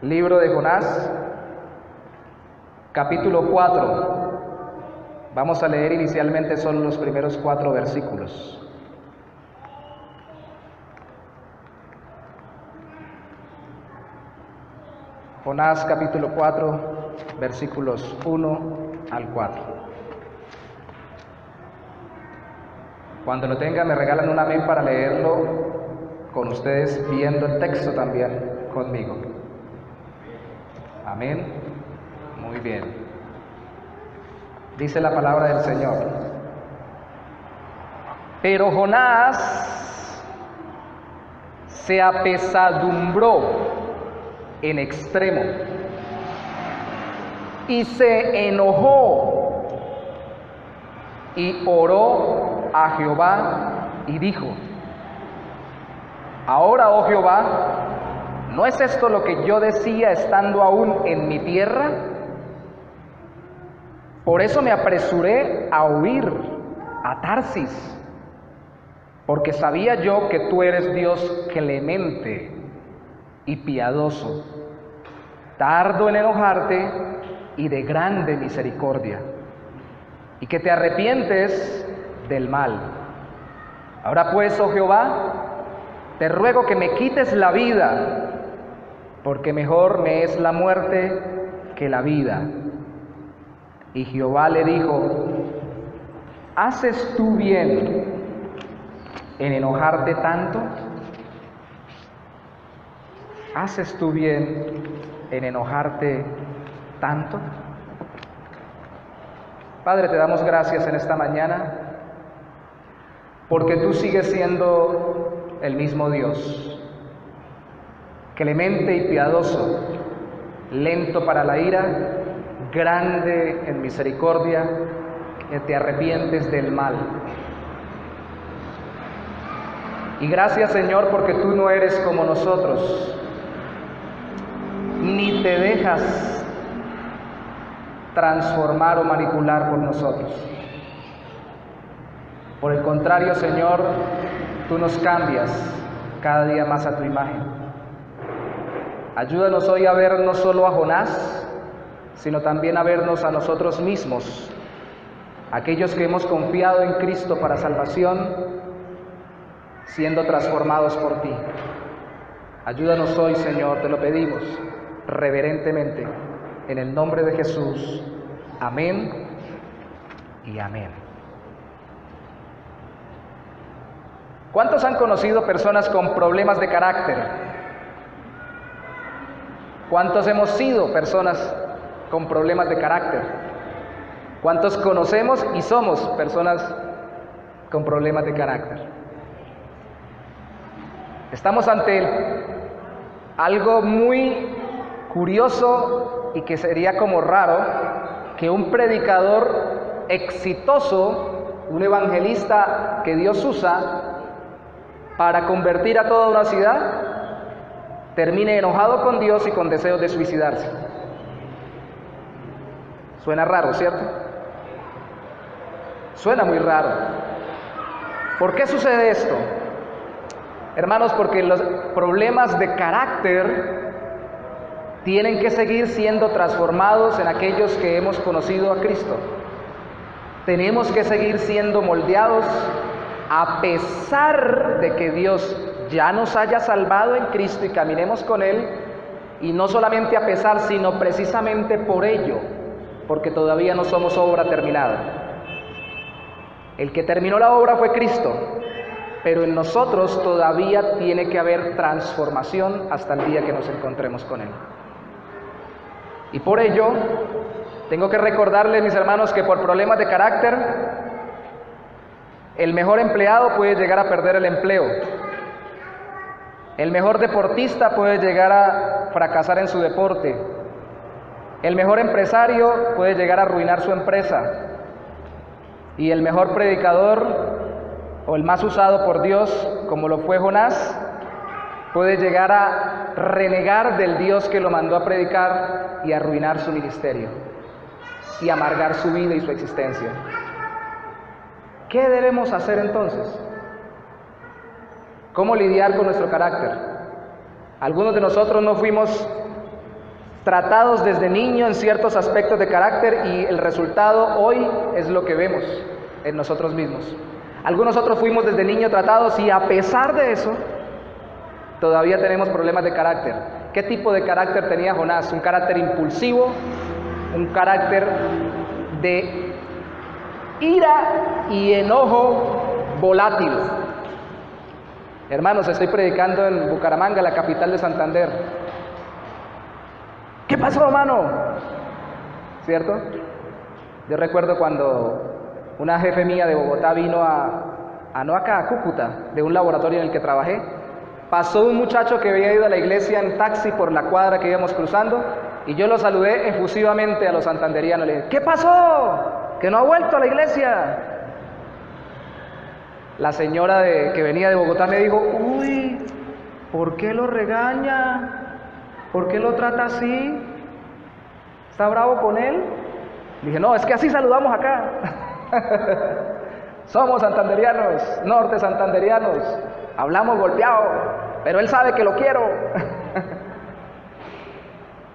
Libro de Jonás, capítulo 4. Vamos a leer inicialmente solo los primeros 4 versículos. Jonás capítulo 4, versículos 1 al 4. Cuando lo tengan me regalan un amén para leerlo con ustedes, viendo el texto también conmigo. Amén. Muy bien. Dice la palabra del Señor. Pero Jonás se apesadumbró en extremo y se enojó y oró a Jehová y dijo: Ahora, oh Jehová, ¿no es esto lo que yo decía estando aún en mi tierra? Por eso me apresuré a huir a Tarsis, porque sabía yo que tú eres Dios clemente y piadoso, tardo en enojarte y de grande misericordia, y que te arrepientes del mal. Ahora pues, oh Jehová, te ruego que me quites la vida, porque mejor me es la muerte que la vida. Y Jehová le dijo: ¿Haces tú bien en enojarte tanto? ¿Haces tú bien en enojarte tanto? Padre, te damos gracias en esta mañana, porque tú sigues siendo el mismo Dios, clemente y piadoso, lento para la ira, grande en misericordia, que te arrepientes del mal. Y gracias, Señor, porque tú no eres como nosotros, ni te dejas transformar o manipular por nosotros. Por el contrario, Señor, tú nos cambias cada día más a tu imagen. Ayúdanos hoy a ver no solo a Jonás, sino también a vernos a nosotros mismos, aquellos que hemos confiado en Cristo para salvación, siendo transformados por ti. Ayúdanos hoy, Señor, te lo pedimos reverentemente, en el nombre de Jesús. Amén y amén. ¿Cuántos han conocido personas con problemas de carácter? ¿Cuántos hemos sido personas con problemas de carácter? ¿Cuántos conocemos y somos personas con problemas de carácter? Estamos ante algo muy curioso y que sería como raro que un predicador exitoso, un evangelista que Dios usa para convertir a toda una ciudad, termine enojado con Dios y con deseos de suicidarse. Suena raro, ¿cierto? Suena muy raro. ¿Por qué sucede esto? Hermanos, porque los problemas de carácter tienen que seguir siendo transformados en aquellos que hemos conocido a Cristo. Tenemos que seguir siendo moldeados a pesar de que Dios ya nos haya salvado en Cristo y caminemos con Él, y no solamente a pesar, sino precisamente por ello, porque todavía no somos obra terminada. El que terminó la obra fue Cristo, pero en nosotros todavía tiene que haber transformación hasta el día que nos encontremos con Él. Y por ello, tengo que recordarles, mis hermanos, que por problemas de carácter, el mejor empleado puede llegar a perder el empleo. El mejor deportista puede llegar a fracasar en su deporte. El mejor empresario puede llegar a arruinar su empresa. Y el mejor predicador, o el más usado por Dios, como lo fue Jonás, puede llegar a renegar del Dios que lo mandó a predicar y arruinar su ministerio y amargar su vida y su existencia. ¿Qué debemos hacer entonces? ¿Cómo lidiar con nuestro carácter? Algunos de nosotros no fuimos tratados desde niño en ciertos aspectos de carácter y el resultado hoy es lo que vemos en nosotros mismos. Algunos otros fuimos desde niño tratados y a pesar de eso todavía tenemos problemas de carácter. ¿Qué tipo de carácter tenía Jonás? Un carácter impulsivo, un carácter de ira y enojo volátil. Hermanos, estoy predicando en Bucaramanga, la capital de Santander. ¿Qué pasó, hermano? ¿Cierto? Yo recuerdo cuando una jefe mía de Bogotá vino no acá, a Cúcuta, de un laboratorio en el que trabajé. Pasó un muchacho que había ido a la iglesia en taxi por la cuadra que íbamos cruzando y yo lo saludé efusivamente a los santanderianos. Le dije, ¿qué pasó? ¿Que no ha vuelto a la iglesia? La señora que venía de Bogotá me dijo, uy, ¿por qué lo regaña? ¿Por qué lo trata así? ¿Está bravo con él? Dije, no, es que así saludamos acá. Somos santanderianos, norte santanderianos. Hablamos golpeado, pero él sabe que lo quiero.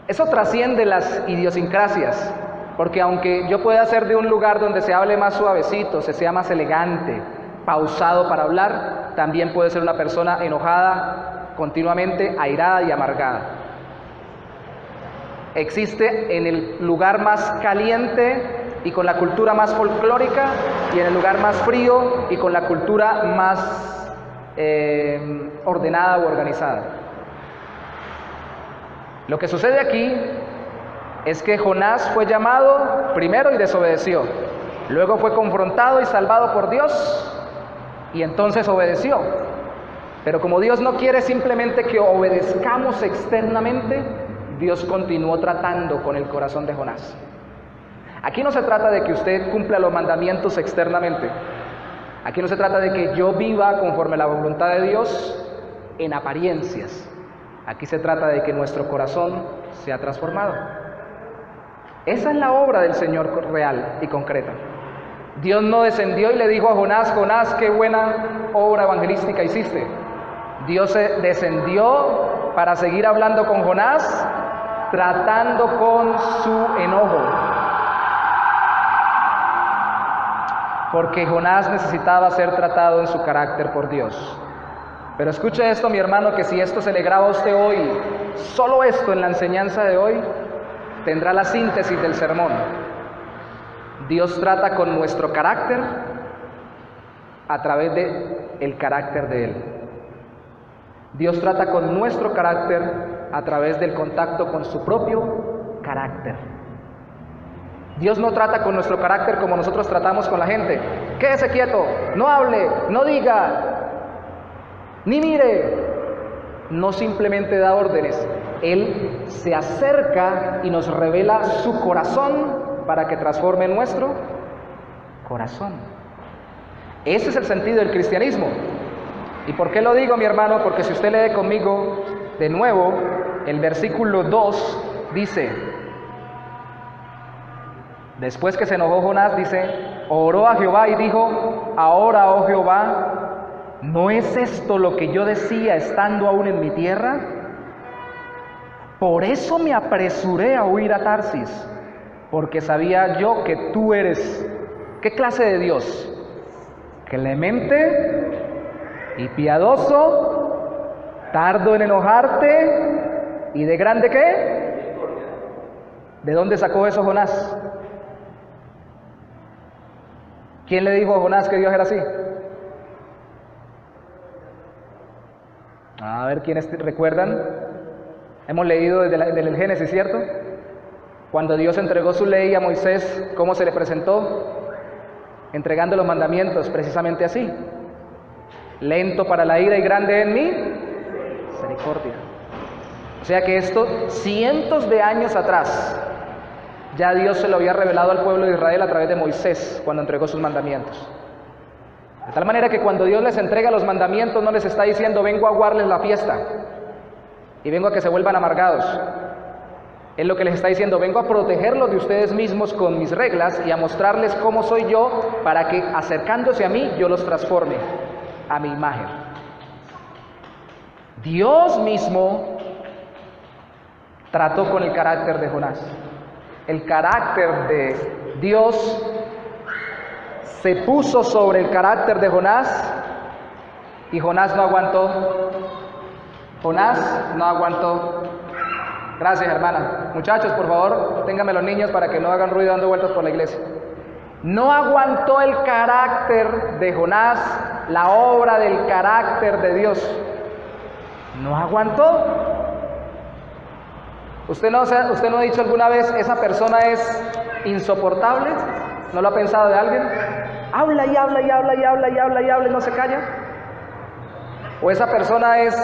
Eso trasciende las idiosincrasias, porque aunque yo pueda ser de un lugar donde se hable más suavecito, se sea más elegante, pausado para hablar, también puede ser una persona enojada, continuamente airada y amargada. Existe en el lugar más caliente y con la cultura más folclórica, y en el lugar más frío y con la cultura más ordenada o organizada. Lo que sucede aquí es que Jonás fue llamado primero y desobedeció, luego fue confrontado y salvado por Dios y entonces obedeció. Pero como Dios no quiere simplemente que obedezcamos externamente, Dios continuó tratando con el corazón de Jonás. Aquí no se trata de que usted cumpla los mandamientos externamente. Aquí no se trata de que yo viva conforme a la voluntad de Dios en apariencias. Aquí se trata de que nuestro corazón sea transformado. Esa es la obra del Señor real y concreta. Dios no descendió y le dijo a Jonás, Jonás, qué buena obra evangelística hiciste. Dios descendió para seguir hablando con Jonás, tratando con su enojo. Porque Jonás necesitaba ser tratado en su carácter por Dios. Pero escuche esto, mi hermano, que si esto se le graba a usted hoy, solo esto en la enseñanza de hoy, tendrá la síntesis del sermón. Dios trata con nuestro carácter a través del carácter de Él. Dios trata con nuestro carácter a través del contacto con su propio carácter. Dios no trata con nuestro carácter como nosotros tratamos con la gente. Quédese quieto, no hable, no diga, ni mire. No simplemente da órdenes. Él se acerca y nos revela su corazón para que transforme nuestro corazón. Ese es el sentido del cristianismo. ¿Y por qué lo digo, mi hermano? Porque si usted lee conmigo de nuevo, el versículo 2 dice, después que se enojó Jonás, dice, oró a Jehová y dijo, ahora, oh Jehová, ¿no es esto lo que yo decía estando aún en mi tierra? Por eso me apresuré a huir a Tarsis, porque sabía yo que tú eres, ¿qué clase de Dios? Clemente y piadoso, tardo en enojarte y de grande ¿qué? ¿De dónde sacó eso Jonás? ¿Quién le dijo a Jonás que Dios era así? A ver, ¿quiénes recuerdan? Hemos leído desde el Génesis, ¿cierto? Cuando Dios entregó su ley a Moisés, ¿cómo se le presentó? Entregando los mandamientos, precisamente así. Lento para la ira y grande en mí misericordia. O sea que esto, cientos de años atrás, ya Dios se lo había revelado al pueblo de Israel a través de Moisés, cuando entregó sus mandamientos. De tal manera que cuando Dios les entrega los mandamientos, no les está diciendo, vengo a aguarles la fiesta, y vengo a que se vuelvan amargados. Es lo que les está diciendo, vengo a protegerlos de ustedes mismos con mis reglas y a mostrarles cómo soy yo, para que acercándose a mí, yo los transforme a mi imagen. Dios mismo trató con el carácter de Jonás. El carácter de Dios se puso sobre el carácter de Jonás y Jonás no aguantó. Jonás no aguantó. Gracias, hermana. Muchachos, por favor, ténganme los niños para que no hagan ruido dando vueltas por la iglesia. No aguantó el carácter de Jonás, la obra del carácter de Dios. No aguantó. ¿Usted no ha dicho alguna vez, esa persona es insoportable? ¿No lo ha pensado de alguien? Habla y habla y habla y habla y habla y habla y no se calla. ¿O esa persona es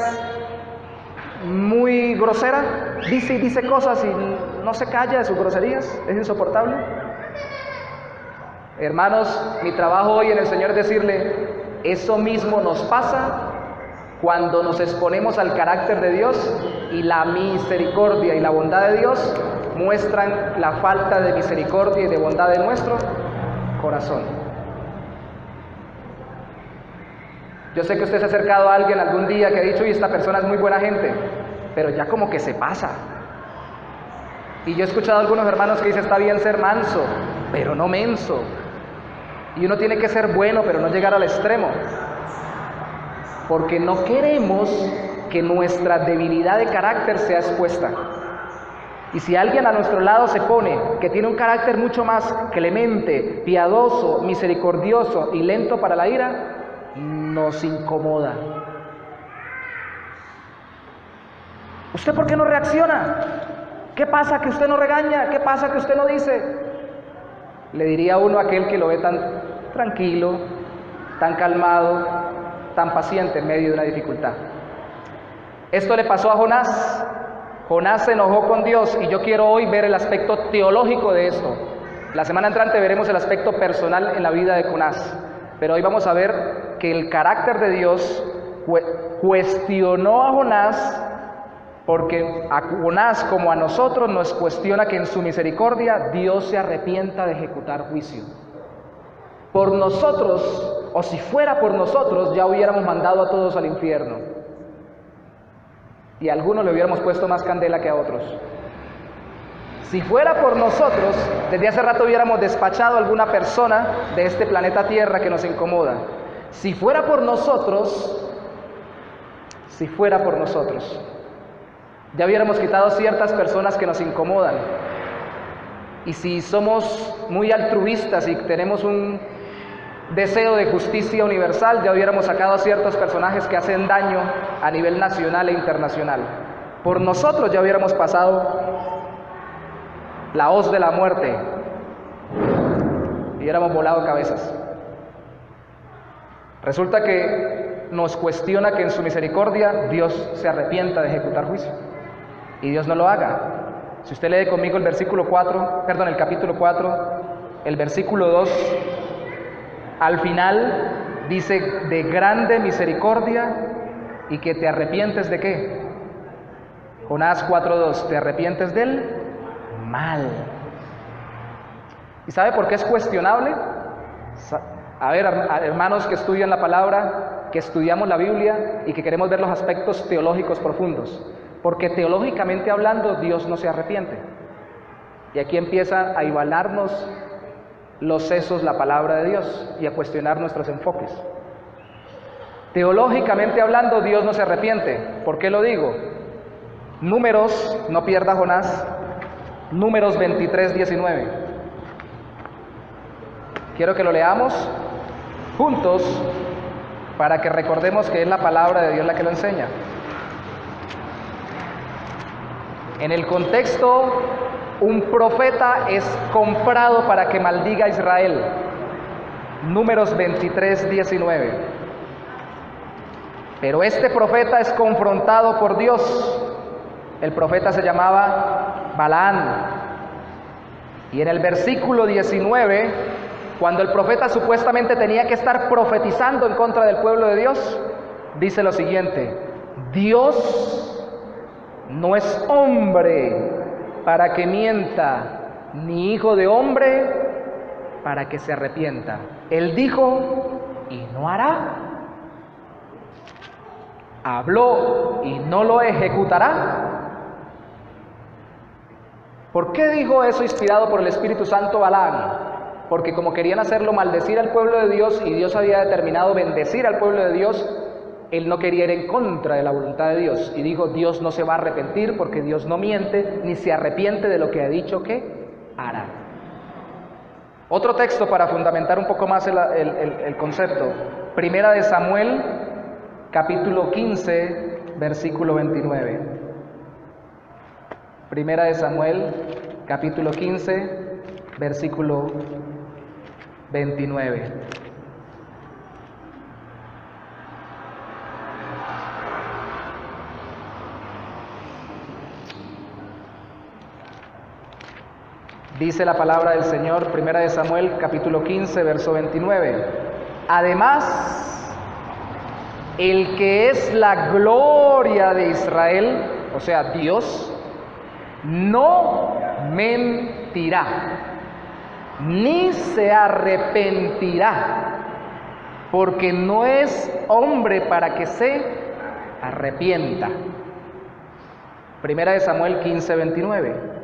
muy grosera? Dice y dice cosas y no se calla de sus groserías. ¿Es insoportable? Hermanos, mi trabajo hoy en el Señor es decirle, eso mismo nos pasa cuando nos exponemos al carácter de Dios y la misericordia y la bondad de Dios muestran la falta de misericordia y de bondad de nuestro corazón. Yo sé que usted se ha acercado a alguien algún día que ha dicho, y esta persona es muy buena gente, pero ya como que se pasa. Y yo he escuchado a algunos hermanos que dicen, está bien ser manso, pero no menso. Y uno tiene que ser bueno, pero no llegar al extremo. Porque no queremos que nuestra debilidad de carácter sea expuesta. Y si alguien a nuestro lado se pone que tiene un carácter mucho más clemente, piadoso, misericordioso y lento para la ira, nos incomoda. ¿Usted por qué no reacciona? ¿Qué pasa que usted no regaña? ¿Qué pasa que usted no dice? Le diría uno a aquel que lo ve tan tranquilo, tan calmado, tan paciente en medio de una dificultad. Esto le pasó a Jonás. Jonás se enojó con Dios y yo quiero hoy ver el aspecto teológico de esto. La semana entrante veremos el aspecto personal en la vida de Jonás. Pero hoy vamos a ver que el carácter de Dios cuestionó a Jonás, porque a Jonás como a nosotros nos cuestiona que en su misericordia Dios se arrepienta de ejecutar juicio. Por nosotros, o si fuera por nosotros, ya hubiéramos mandado a todos al infierno. Y a algunos le hubiéramos puesto más candela que a otros. Si fuera por nosotros, desde hace rato hubiéramos despachado a alguna persona de este planeta Tierra que nos incomoda. Si fuera por nosotros, ya hubiéramos quitado ciertas personas que nos incomodan. Y si somos muy altruistas y tenemos un deseo de justicia universal, ya hubiéramos sacado a ciertos personajes que hacen daño a nivel nacional e internacional. Por nosotros ya hubiéramos pasado la hoz de la muerte y hubiéramos volado cabezas. Resulta que nos cuestiona que en su misericordia Dios se arrepienta de ejecutar juicio y Dios no lo haga. Si usted lee conmigo el capítulo 4, el versículo 2, al final dice de grande misericordia y que te arrepientes de ¿qué? Jonás 4:2, te arrepientes del mal. ¿Y sabe por qué es cuestionable? A ver, hermanos que estudian la palabra, que estudiamos la Biblia y que queremos ver los aspectos teológicos profundos. Porque teológicamente hablando, Dios no se arrepiente. Y aquí empieza a igualarnos los sesos la palabra de Dios y a cuestionar nuestros enfoques. Teológicamente hablando, Dios no se arrepiente. ¿Por qué lo digo? Números, no pierda Jonás, Números 23:19. Quiero que lo leamos juntos para que recordemos que es la palabra de Dios la que lo enseña. En el contexto, un profeta es comprado para que maldiga a Israel. Números 23:19. Pero este profeta es confrontado por Dios. El profeta se llamaba Balaán. Y en el versículo 19, cuando el profeta supuestamente tenía que estar profetizando en contra del pueblo de Dios, dice lo siguiente: Dios no es hombre para que mienta, ni hijo de hombre para que se arrepienta. Él dijo y no hará. Habló y no lo ejecutará. ¿Por qué dijo eso inspirado por el Espíritu Santo Balaam? Porque como querían hacerlo maldecir al pueblo de Dios y Dios había determinado bendecir al pueblo de Dios, él no quería ir en contra de la voluntad de Dios. Y dijo, Dios no se va a arrepentir porque Dios no miente ni se arrepiente de lo que ha dicho que hará. Otro texto para fundamentar un poco más el concepto. Primera de Samuel, capítulo 15, versículo 29. Primera de Samuel, capítulo 15, versículo 29. Dice la palabra del Señor, Primera de Samuel, capítulo 15, verso 29. Además, el que es la gloria de Israel, o sea, Dios, no mentirá, ni se arrepentirá, porque no es hombre para que se arrepienta. Primera de Samuel 15, 29.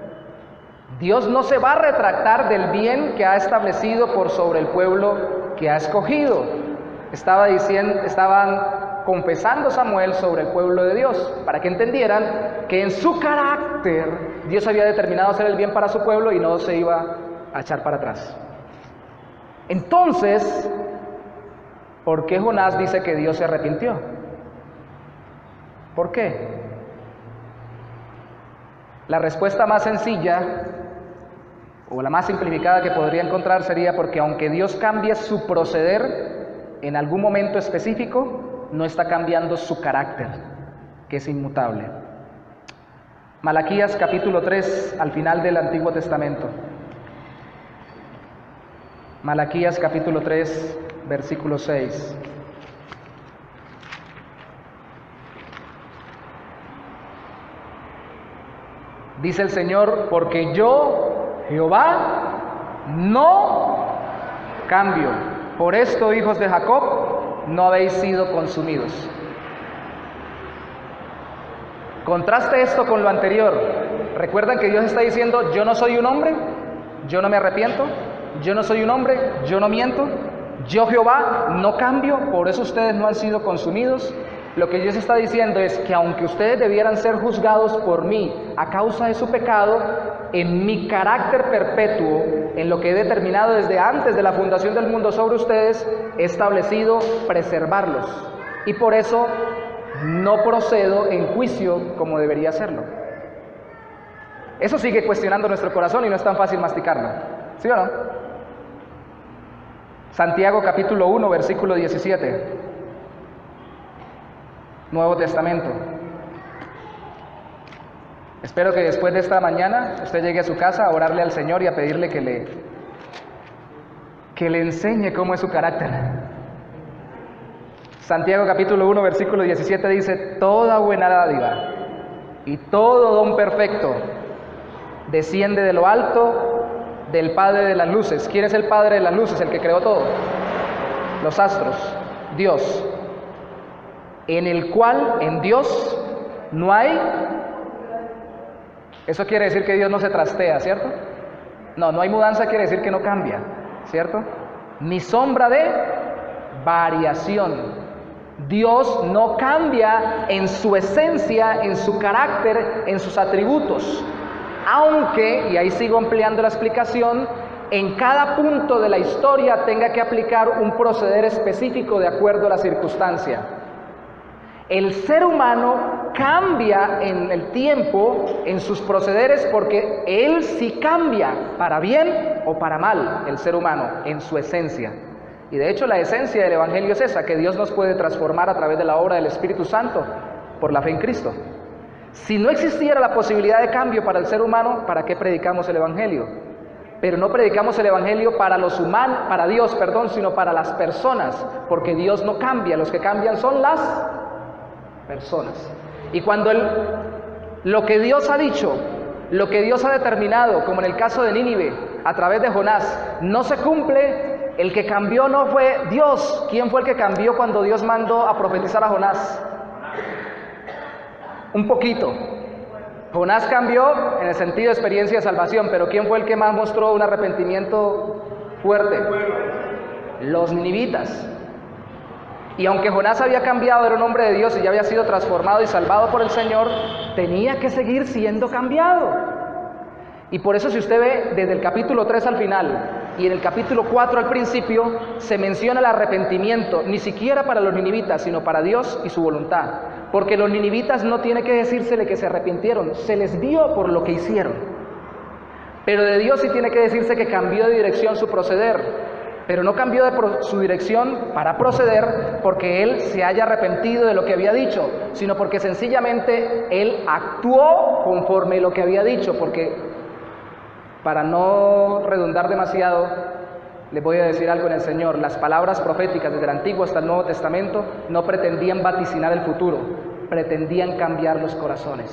Dios no se va a retractar del bien que ha establecido por sobre el pueblo que ha escogido. Estaban confesando Samuel sobre el pueblo de Dios, para que entendieran que en su carácter Dios había determinado hacer el bien para su pueblo y no se iba a echar para atrás. Entonces, ¿por qué Jonás dice que Dios se arrepintió? ¿Por qué? La respuesta más sencilla, o la más simplificada que podría encontrar, sería porque aunque Dios cambie su proceder en algún momento específico, no está cambiando su carácter, que es inmutable. Malaquías capítulo 3, al final del Antiguo Testamento. Malaquías capítulo 3, versículo 6. Dice el Señor, porque yo, Jehová, no cambio. Por esto, hijos de Jacob, no habéis sido consumidos. Contraste esto con lo anterior. ¿Recuerdan que Dios está diciendo, yo no soy un hombre, yo no me arrepiento, yo no soy un hombre, yo no miento, yo Jehová no cambio, por eso ustedes no han sido consumidos? Lo que Dios está diciendo es que aunque ustedes debieran ser juzgados por mí a causa de su pecado, en mi carácter perpetuo, en lo que he determinado desde antes de la fundación del mundo sobre ustedes, he establecido preservarlos. Y por eso no procedo en juicio como debería hacerlo. Eso sigue cuestionando nuestro corazón y no es tan fácil masticarlo. ¿Sí o no? Santiago capítulo 1, versículo 17. Nuevo Testamento. Espero que después de esta mañana usted llegue a su casa a orarle al Señor y a pedirle que le enseñe cómo es su carácter. Santiago capítulo 1 versículo 17 dice, toda buena dádiva y todo don perfecto desciende de lo alto del Padre de las luces. ¿Quién es el Padre de las luces? El que creó todo. Los astros, Dios. En el cual, en Dios, no hay... Eso quiere decir que Dios no se trastea, ¿cierto? No hay mudanza, quiere decir que no cambia, ¿cierto? Ni sombra de variación. Dios no cambia en su esencia, en su carácter, en sus atributos. Aunque, y ahí sigo ampliando la explicación, en cada punto de la historia tenga que aplicar un proceder específico de acuerdo a la circunstancia. El ser humano cambia en el tiempo, en sus procederes, porque él sí cambia, para bien o para mal, el ser humano, en su esencia. Y de hecho la esencia del Evangelio es esa, que Dios nos puede transformar a través de la obra del Espíritu Santo, por la fe en Cristo. Si no existiera la posibilidad de cambio para el ser humano, ¿para qué predicamos el Evangelio? Pero no predicamos el Evangelio para los humanos, para Dios, sino para las personas, porque Dios no cambia, los que cambian son las personas. Y cuando lo que Dios ha dicho, lo que Dios ha determinado, como en el caso de Nínive, a través de Jonás, no se cumple, el que cambió no fue Dios. ¿Quién fue el que cambió cuando Dios mandó a profetizar a Jonás? Un poquito. Jonás cambió en el sentido de experiencia de salvación, pero ¿quién fue el que más mostró un arrepentimiento fuerte? Los ninivitas. Y aunque Jonás había cambiado, era un hombre de Dios y ya había sido transformado y salvado por el Señor, tenía que seguir siendo cambiado. Y por eso, si usted ve desde el capítulo 3 al final y en el capítulo 4 al principio, se menciona el arrepentimiento, ni siquiera para los ninivitas, sino para Dios y su voluntad. Porque los ninivitas no tiene que decírsele que se arrepintieron, se les dio por lo que hicieron. Pero de Dios sí tiene que decirse que cambió de dirección su proceder, pero no cambió de su dirección para proceder porque Él se haya arrepentido de lo que había dicho, sino porque sencillamente Él actuó conforme lo que había dicho, porque para no redundar demasiado, les voy a decir algo en el Señor. Las palabras proféticas desde el Antiguo hasta el Nuevo Testamento no pretendían vaticinar el futuro, pretendían cambiar los corazones.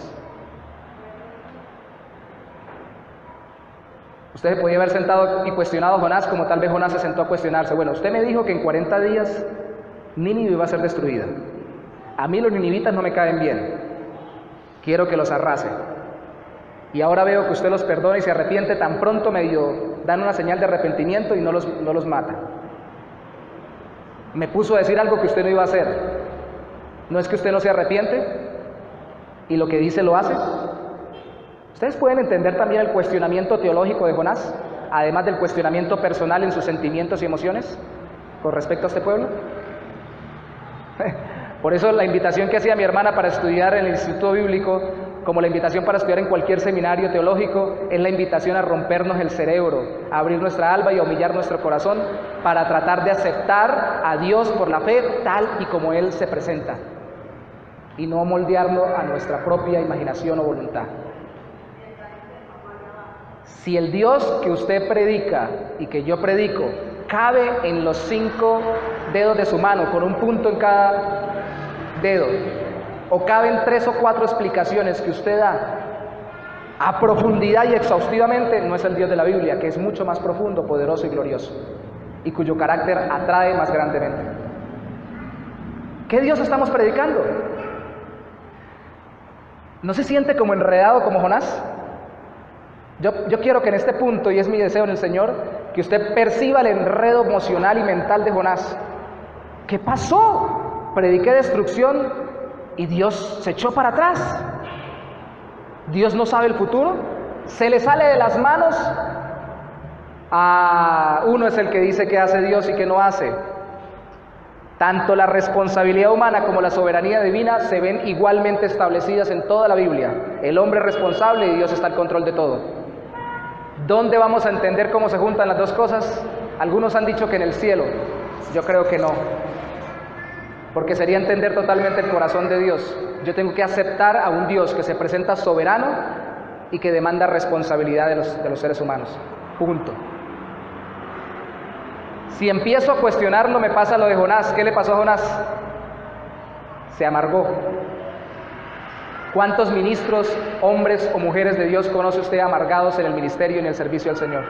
Usted se podía haber sentado y cuestionado a Jonás como tal vez Jonás se sentó a cuestionarse. Bueno, usted me dijo que en 40 días Nínive iba a ser destruida. A mí los ninivitas no me caen bien. Quiero que los arrase. Y ahora veo que usted los perdona y se arrepiente tan pronto medio dan una señal de arrepentimiento y no los mata. Me puso a decir algo que usted no iba a hacer. ¿No es que usted no se arrepiente y lo que dice lo hace? Ustedes pueden entender también el cuestionamiento teológico de Jonás, además del cuestionamiento personal en sus sentimientos y emociones con respecto a este pueblo. Por eso la invitación que hacía mi hermana para estudiar en el Instituto Bíblico, como la invitación para estudiar en cualquier seminario teológico, es la invitación a rompernos el cerebro, a abrir nuestra alma y a humillar nuestro corazón para tratar de aceptar a Dios por la fe tal y como Él se presenta y no moldearlo a nuestra propia imaginación o voluntad. Si el Dios que usted predica y que yo predico cabe en los 5 dedos de su mano, con un punto en cada dedo, o caben 3 o 4 explicaciones que usted da a profundidad y exhaustivamente, no es el Dios de la Biblia, que es mucho más profundo, poderoso y glorioso, y cuyo carácter atrae más grandemente. ¿Qué Dios estamos predicando? ¿No se siente como enredado como Jonás? Yo quiero que en este punto, y es mi deseo en el Señor, que usted perciba el enredo emocional y mental de Jonás. ¿Qué pasó? Prediqué destrucción y Dios se echó para atrás. Dios no sabe el futuro, se le sale de las manos. Uno es el que dice que hace Dios y que no hace. Tanto la responsabilidad humana como la soberanía divina se ven igualmente establecidas en toda la Biblia. El hombre es responsable y Dios está al control de todo. ¿Dónde vamos a entender cómo se juntan las dos cosas? Algunos han dicho que en el cielo. Yo creo que no, porque sería entender totalmente el corazón de Dios. Yo tengo que aceptar a un Dios que se presenta soberano y que demanda responsabilidad de los seres humanos. Punto. Si empiezo a cuestionarlo, me pasa lo de Jonás. ¿Qué le pasó a Jonás? Se amargó. ¿Cuántos ministros, hombres o mujeres de Dios conoce usted amargados en el ministerio y en el servicio al Señor?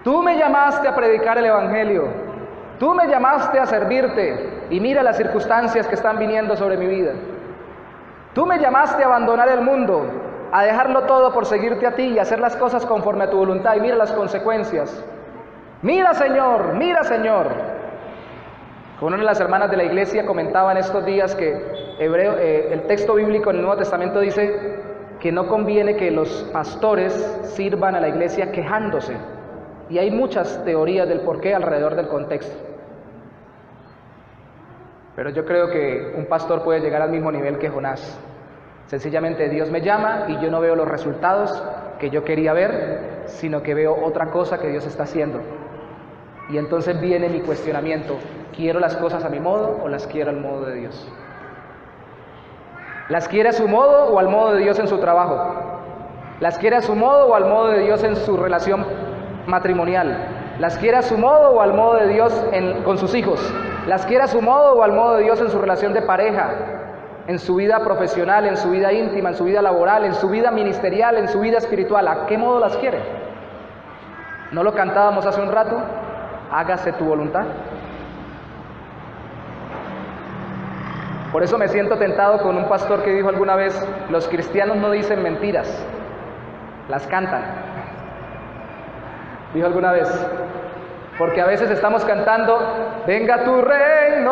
Tú me llamaste a predicar el Evangelio, tú me llamaste a servirte y mira las circunstancias que están viniendo sobre mi vida. Tú me llamaste a abandonar el mundo, a dejarlo todo por seguirte a ti y hacer las cosas conforme a tu voluntad y mira las consecuencias. Mira Señor, mira Señor. Una de las hermanas de la iglesia comentaba en estos días que el texto bíblico en el Nuevo Testamento dice que no conviene que los pastores sirvan a la iglesia quejándose. Y hay muchas teorías del porqué alrededor del contexto. Pero yo creo que un pastor puede llegar al mismo nivel que Jonás. Sencillamente Dios me llama y yo no veo los resultados que yo quería ver, sino que veo otra cosa que Dios está haciendo. Y entonces viene mi cuestionamiento: ¿quiero las cosas a mi modo o las quiero al modo de Dios? ¿Las quiere a su modo o al modo de Dios en su trabajo? ¿Las quiere a su modo o al modo de Dios en su relación matrimonial? ¿Las quiere a su modo o al modo de Dios con sus hijos? ¿Las quiere a su modo o al modo de Dios en su relación de pareja? En su vida profesional, en su vida íntima, en su vida laboral, en su vida ministerial, en su vida espiritual. ¿A qué modo las quiere? ¿No lo cantábamos hace un rato? Hágase tu voluntad. Por eso me siento tentado con un pastor que dijo alguna vez, los cristianos no dicen mentiras, las cantan. Dijo alguna vez, porque a veces estamos cantando, venga tu reino,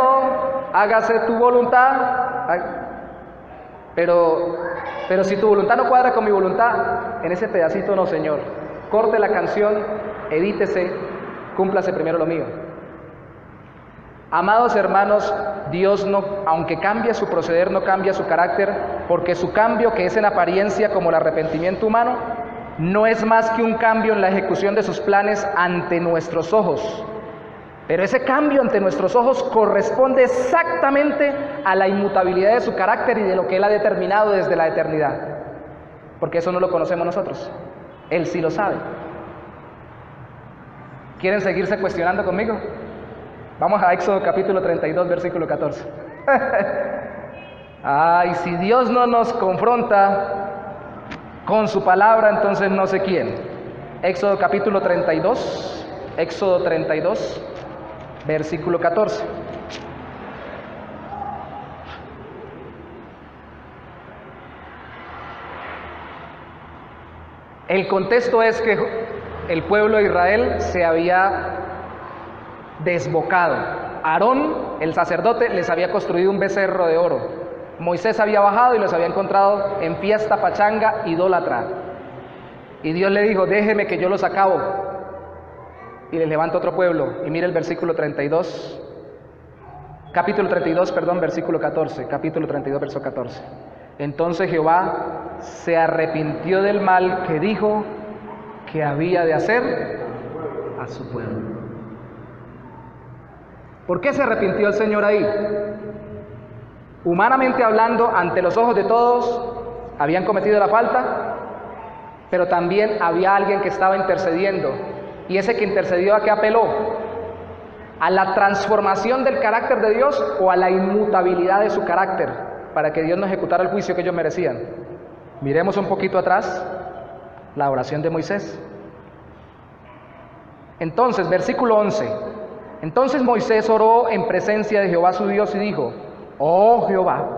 hágase tu voluntad. Pero si tu voluntad no cuadra con mi voluntad, en ese pedacito no, Señor. Corte la canción, edítese, cúmplase primero lo mío. Amados hermanos, Dios no, aunque cambia su proceder, no cambia su carácter, porque su cambio, que es en apariencia como el arrepentimiento humano, no es más que un cambio en la ejecución de sus planes ante nuestros ojos. Pero ese cambio ante nuestros ojos corresponde exactamente a la inmutabilidad de su carácter y de lo que Él ha determinado desde la eternidad. Porque eso no lo conocemos nosotros. Él sí lo sabe. ¿Quieren seguirse cuestionando conmigo? Vamos a Éxodo capítulo 32, versículo 14. Ay, si Dios no nos confronta con su palabra, entonces no sé quién. Éxodo capítulo 32, Éxodo 32, versículo 14. El contexto es que el pueblo de Israel se había desbocado. Aarón, el sacerdote, les había construido un becerro de oro. Moisés había bajado y los había encontrado en fiesta pachanga idólatra. Y Dios le dijo, déjeme que yo los acabo. Y les levanto otro pueblo. Y mire el versículo 32. Capítulo 32, perdón, versículo 14. Capítulo 32, verso 14. Entonces Jehová se arrepintió del mal que dijo que había de hacer a su pueblo. ¿Por qué se arrepintió el Señor ahí? Humanamente hablando, ante los ojos de todos, habían cometido la falta, pero también había alguien que estaba intercediendo. Y ese que intercedió, ¿a qué apeló? ¿A la transformación del carácter de Dios o a la inmutabilidad de su carácter? Para que Dios no ejecutara el juicio que ellos merecían. Miremos un poquito atrás, la oración de Moisés. Entonces, versículo 11. Entonces Moisés oró en presencia de Jehová su Dios y dijo, oh Jehová,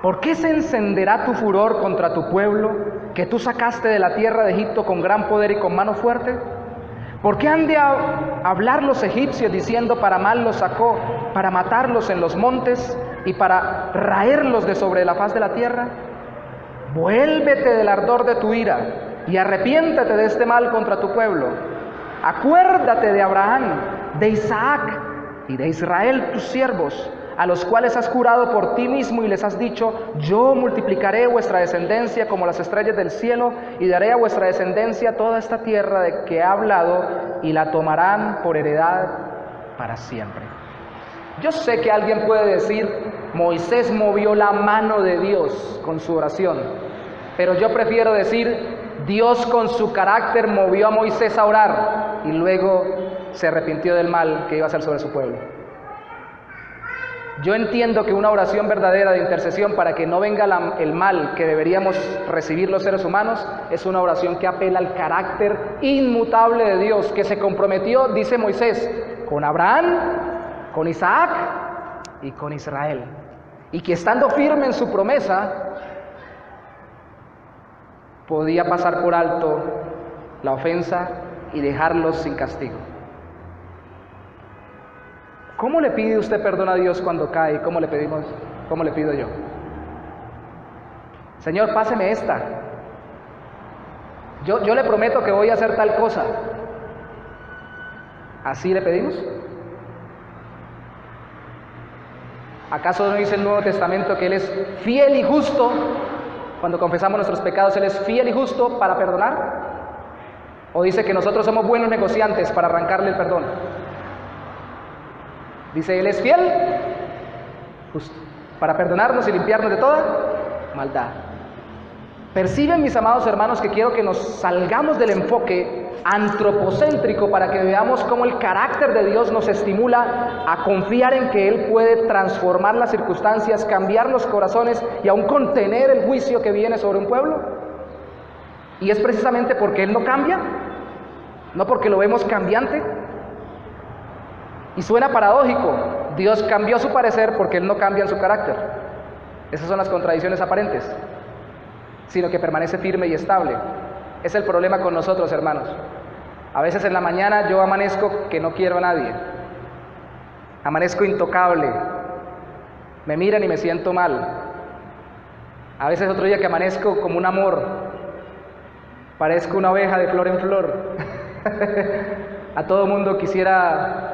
¿por qué se encenderá tu furor contra tu pueblo, que tú sacaste de la tierra de Egipto con gran poder y con mano fuerte? ¿Por qué han de hablar los egipcios diciendo para mal los sacó, para matarlos en los montes y para raerlos de sobre la faz de la tierra? Vuélvete del ardor de tu ira y arrepiéntate de este mal contra tu pueblo. Acuérdate de Abraham, de Isaac y de Israel tus siervos, a los cuales has jurado por ti mismo y les has dicho, yo multiplicaré vuestra descendencia como las estrellas del cielo y daré a vuestra descendencia toda esta tierra de que he hablado y la tomarán por heredad para siempre. Yo sé que alguien puede decir, Moisés movió la mano de Dios con su oración, pero yo prefiero decir, Dios con su carácter movió a Moisés a orar y luego se arrepintió del mal que iba a hacer sobre su pueblo. Yo entiendo que una oración verdadera de intercesión para que no venga el mal que deberíamos recibir los seres humanos es una oración que apela al carácter inmutable de Dios, que se comprometió, dice Moisés, con Abraham, con Isaac y con Israel, y que estando firme en su promesa podía pasar por alto la ofensa y dejarlos sin castigo. ¿Cómo le pide usted perdón a Dios cuando cae? ¿Cómo le pido yo? Señor, páseme esta. Yo le prometo que voy a hacer tal cosa. ¿Así le pedimos? ¿Acaso no dice el Nuevo Testamento que Él es fiel y justo? Cuando confesamos nuestros pecados, Él es fiel y justo para perdonar. ¿O dice que nosotros somos buenos negociantes para arrancarle el perdón? Dice, Él es fiel, justo, para perdonarnos y limpiarnos de toda maldad. Perciben, mis amados hermanos, que quiero que nos salgamos del enfoque antropocéntrico para que veamos cómo el carácter de Dios nos estimula a confiar en que Él puede transformar las circunstancias, cambiar los corazones y aún contener el juicio que viene sobre un pueblo. Y es precisamente porque Él no cambia, no porque lo vemos cambiante. Y suena paradójico, Dios cambió su parecer porque Él no cambia en su carácter. Esas son las contradicciones aparentes, sino que permanece firme y estable. Es el problema con nosotros, hermanos. A veces en la mañana yo amanezco que no quiero a nadie, amanezco intocable, me miran y me siento mal. A veces otro día que amanezco como un amor, parezco una oveja de flor en flor. A todo mundo quisiera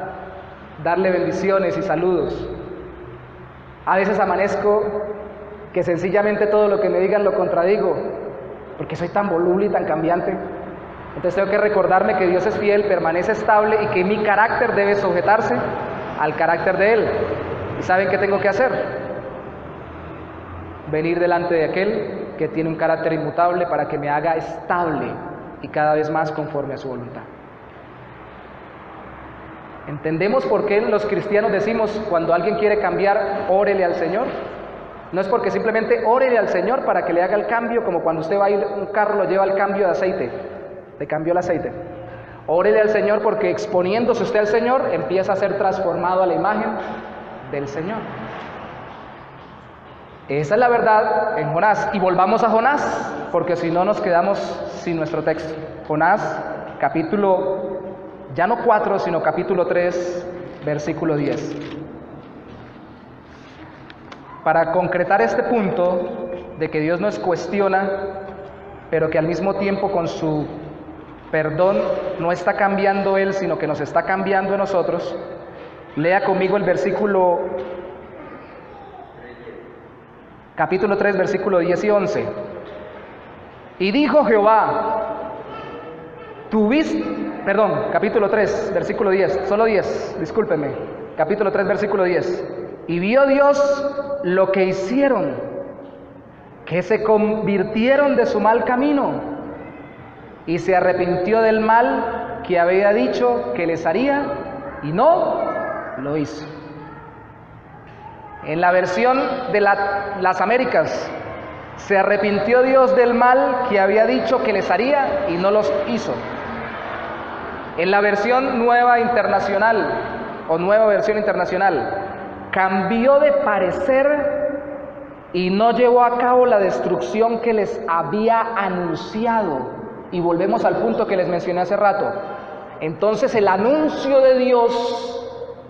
darle bendiciones y saludos. A veces amanezco que sencillamente todo lo que me digan lo contradigo, porque soy tan voluble y tan cambiante. Entonces tengo que recordarme que Dios es fiel, permanece estable y que mi carácter debe sujetarse al carácter de Él. ¿Y saben qué tengo que hacer? Venir delante de aquel que tiene un carácter inmutable para que me haga estable y cada vez más conforme a su voluntad. ¿Entendemos por qué los cristianos decimos cuando alguien quiere cambiar, órele al Señor? No es porque simplemente órele al Señor para que le haga el cambio, como cuando usted va a ir, un carro lo lleva al cambio de aceite, le cambió el aceite. Órele al Señor porque exponiéndose usted al Señor empieza a ser transformado a la imagen del Señor. Esa es la verdad en Jonás. Y volvamos a Jonás, porque si no nos quedamos sin nuestro texto. Jonás, capítulo, ya no 4, sino capítulo 3, versículo 10. Para concretar este punto de que Dios nos cuestiona, pero que al mismo tiempo con su perdón no está cambiando Él, sino que nos está cambiando a nosotros, lea conmigo el versículo, capítulo 3, versículo 10 y 11. Y dijo Jehová, capítulo 3, versículo 10, solo 10, discúlpenme, capítulo 3, versículo 10. Y vio Dios lo que hicieron, que se convirtieron de su mal camino, y se arrepintió del mal que había dicho que les haría, y no lo hizo. En la versión de las Américas, se arrepintió Dios del mal que había dicho que les haría, y no los hizo. En la versión nueva internacional, o nueva versión internacional, cambió de parecer y no llevó a cabo la destrucción que les había anunciado. Y volvemos al punto que les mencioné hace rato. Entonces el anuncio de Dios,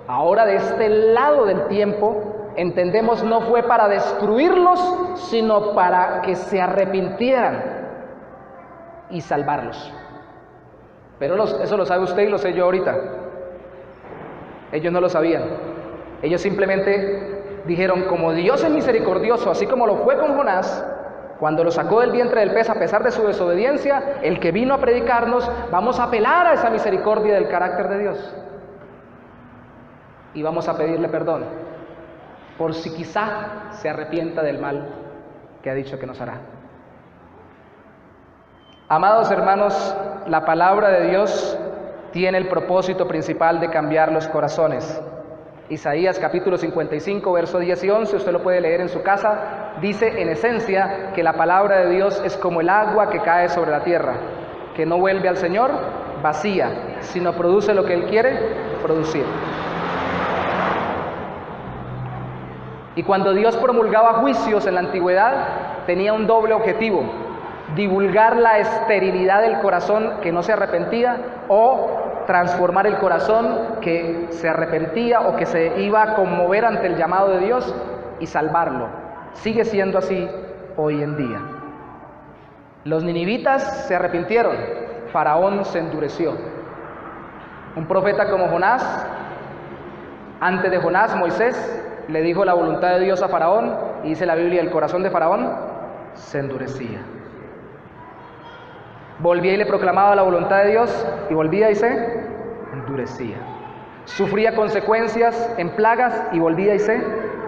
ahora de este lado del tiempo, entendemos no fue para destruirlos, sino para que se arrepintieran y salvarlos. Pero eso lo sabe usted y lo sé yo ahorita. Ellos no lo sabían. Ellos simplemente dijeron, como Dios es misericordioso, así como lo fue con Jonás, cuando lo sacó del vientre del pez a pesar de su desobediencia, el que vino a predicarnos, vamos a apelar a esa misericordia del carácter de Dios. Y vamos a pedirle perdón, por si quizá se arrepienta del mal que ha dicho que nos hará. Amados hermanos, la palabra de Dios tiene el propósito principal de cambiar los corazones. Isaías capítulo 55, verso 10 y 11, usted lo puede leer en su casa, dice en esencia que la palabra de Dios es como el agua que cae sobre la tierra, que no vuelve al Señor vacía, sino produce lo que Él quiere producir. Y cuando Dios promulgaba juicios en la antigüedad, tenía un doble objetivo: divulgar la esterilidad del corazón que no se arrepentía, o transformar el corazón que se arrepentía o que se iba a conmover ante el llamado de Dios y salvarlo. Sigue siendo así hoy en día. Los ninivitas se arrepintieron, Faraón se endureció. Un profeta como Jonás, antes de Jonás, Moisés, le dijo la voluntad de Dios a Faraón, y dice la Biblia, el corazón de Faraón se endurecía. Volvía y le proclamaba la voluntad de Dios, y volvía y se endurecía. Sufría consecuencias en plagas, y volvía y se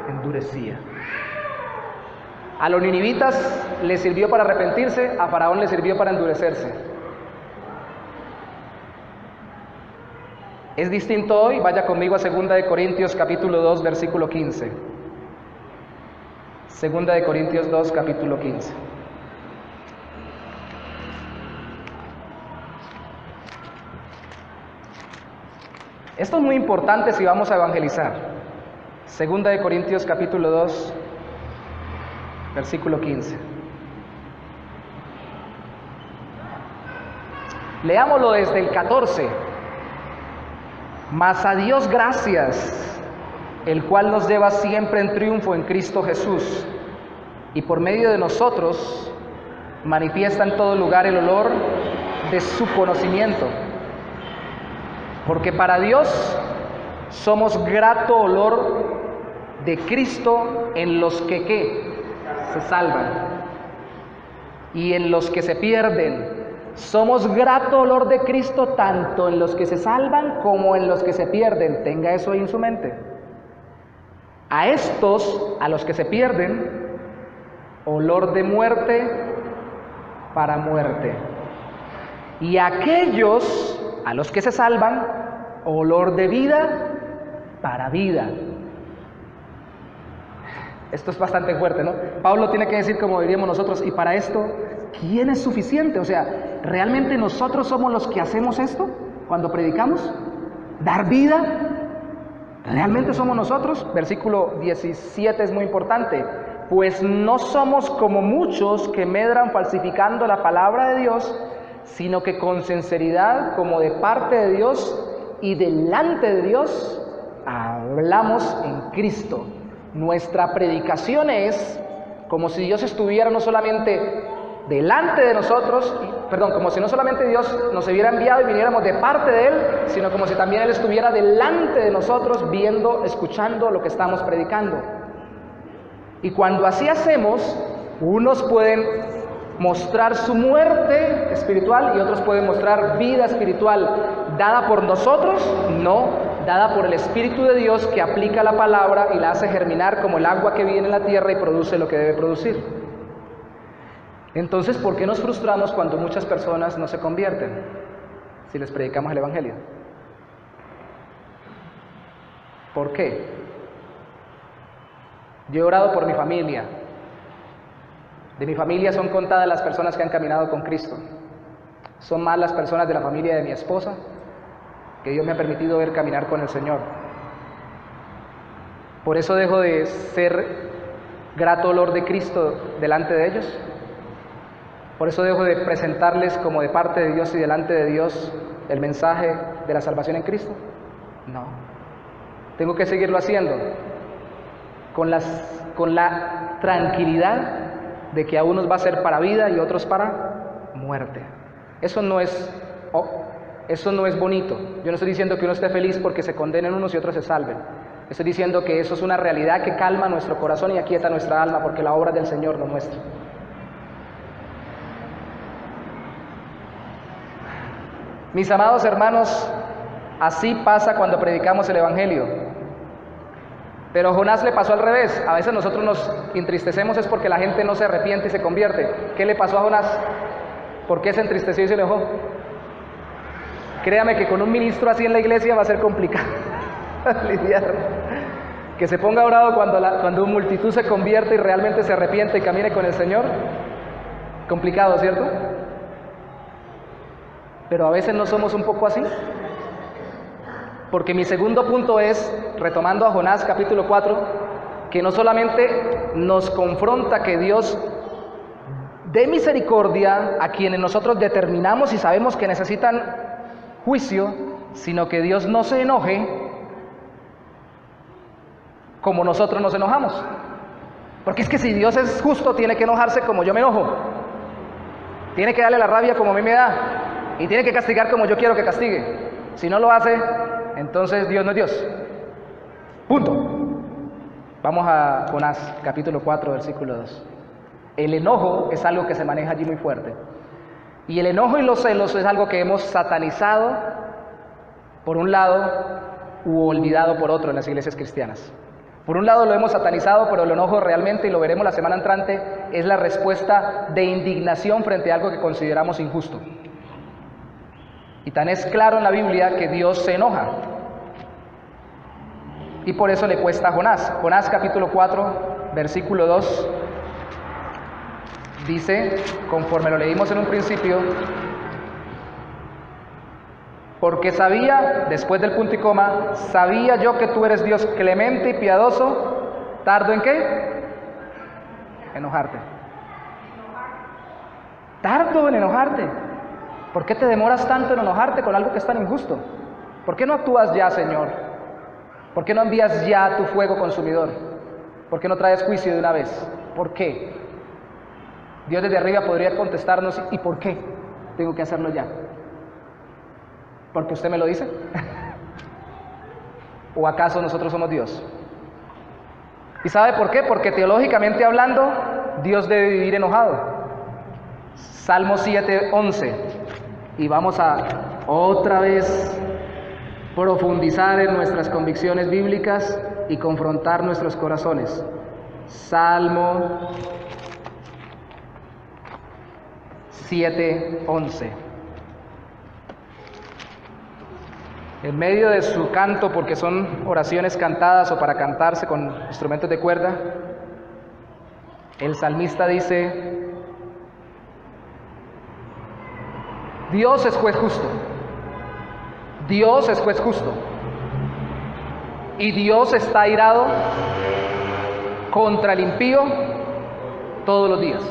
endurecía. A los ninivitas les sirvió para arrepentirse, a Faraón le sirvió para endurecerse. Es distinto hoy. Vaya conmigo a 2 de Corintios capítulo 2, versículo 15. 2 de Corintios 2, capítulo 15. Esto es muy importante si vamos a evangelizar. Segunda de Corintios capítulo 2, versículo 15. Leámoslo desde el 14. Mas a Dios gracias, el cual nos lleva siempre en triunfo en Cristo Jesús, y por medio de nosotros manifiesta en todo lugar el olor de su conocimiento. Porque para Dios somos grato olor de Cristo en los que ¿qué? Se salvan, y en los que se pierden. Somos grato olor de Cristo tanto en los que se salvan como en los que se pierden. Tenga eso ahí en su mente. A estos, a los que se pierden, olor de muerte para muerte. Y a aquellos, a los que se salvan, olor de vida para vida. Esto es bastante fuerte, ¿no? Pablo tiene que decir, como diríamos nosotros, y para esto, ¿quién es suficiente? O sea, ¿realmente nosotros somos los que hacemos esto cuando predicamos? ¿Dar vida? ¿Realmente somos nosotros? Versículo 17 es muy importante. Pues no somos como muchos que medran falsificando la palabra de Dios, sino que con sinceridad, como de parte de Dios y delante de Dios, hablamos en Cristo. Nuestra predicación es como si Dios estuviera no solamente delante de nosotros, como si no solamente Dios nos hubiera enviado y viniéramos de parte de Él, sino como si también Él estuviera delante de nosotros, viendo, escuchando lo que estamos predicando. Y cuando así hacemos, unos pueden mostrar su muerte espiritual y otros pueden mostrar vida espiritual, dada por nosotros, no, dada por el Espíritu de Dios que aplica la palabra y la hace germinar como el agua que viene en la tierra y produce lo que debe producir. Entonces, ¿por qué nos frustramos cuando muchas personas no se convierten si les predicamos el Evangelio? ¿Por qué? Yo he orado por mi familia. De mi familia son contadas las personas que han caminado con Cristo. Son más las personas de la familia de mi esposa que Dios me ha permitido ver caminar con el Señor. Por eso dejo de ser grato olor de Cristo delante de ellos. Por eso dejo de presentarles como de parte de Dios y delante de Dios el mensaje de la salvación en Cristo. No. Tengo que seguirlo haciendo con la tranquilidad de que a unos va a ser para vida y otros para muerte. Eso no es bonito. Yo no estoy diciendo que uno esté feliz porque se condenen unos y otros se salven. Estoy diciendo que eso es una realidad que calma nuestro corazón y aquieta nuestra alma, porque la obra del Señor lo muestra. Mis amados hermanos, así pasa cuando predicamos el Evangelio. Pero a Jonás le pasó al revés. A veces nosotros nos entristecemos es porque la gente no se arrepiente y se convierte. ¿Qué le pasó a Jonás? ¿Por qué se entristeció y se enojó? Créame que con un ministro así en la iglesia va a ser complicado lidiar. Que se ponga bravo cuando una multitud se convierte y realmente se arrepiente y camine con el Señor. Complicado, ¿cierto? Pero a veces no somos un poco así. Porque mi segundo punto es, retomando a Jonás capítulo 4, que no solamente nos confronta que Dios dé misericordia a quienes nosotros determinamos y sabemos que necesitan juicio, sino que Dios no se enoje como nosotros nos enojamos. Porque es que si Dios es justo, tiene que enojarse como yo me enojo. Tiene que darle la rabia como a mí me da. Y tiene que castigar como yo quiero que castigue. Si no lo hace, entonces Dios no es Dios. Punto. Vamos a Jonás, capítulo 4, versículo 2. El enojo es algo que se maneja allí muy fuerte. Y el enojo y los celos es algo que hemos satanizado por un lado u olvidado por otro en las iglesias cristianas. Por un lado lo hemos satanizado, pero el enojo realmente, y lo veremos la semana entrante, es la respuesta de indignación frente a algo que consideramos injusto. Y tan es claro en la Biblia que Dios se enoja. Y por eso le cuesta a Jonás. Jonás capítulo 4, versículo 2, dice, conforme lo leímos en un principio, porque sabía, después del punto y coma, sabía yo que tú eres Dios clemente y piadoso, ¿tardo en qué? Enojarte. Tardo en enojarte. ¿Por qué te demoras tanto en enojarte con algo que es tan injusto? ¿Por qué no actúas ya, Señor? ¿Por qué no envías ya tu fuego consumidor? ¿Por qué no traes juicio de una vez? ¿Por qué? Dios desde arriba podría contestarnos, ¿y por qué tengo que hacerlo ya? ¿Porque usted me lo dice? ¿O acaso nosotros somos Dios? ¿Y sabe por qué? Porque teológicamente hablando, Dios debe vivir enojado. Salmo 7:11. Y vamos a otra vez profundizar en nuestras convicciones bíblicas y confrontar nuestros corazones. Salmo 7:11. En medio de su canto, porque son oraciones cantadas o para cantarse con instrumentos de cuerda, el salmista dice: Dios es juez justo. Dios es juez justo. Y Dios está airado contra el impío todos los días.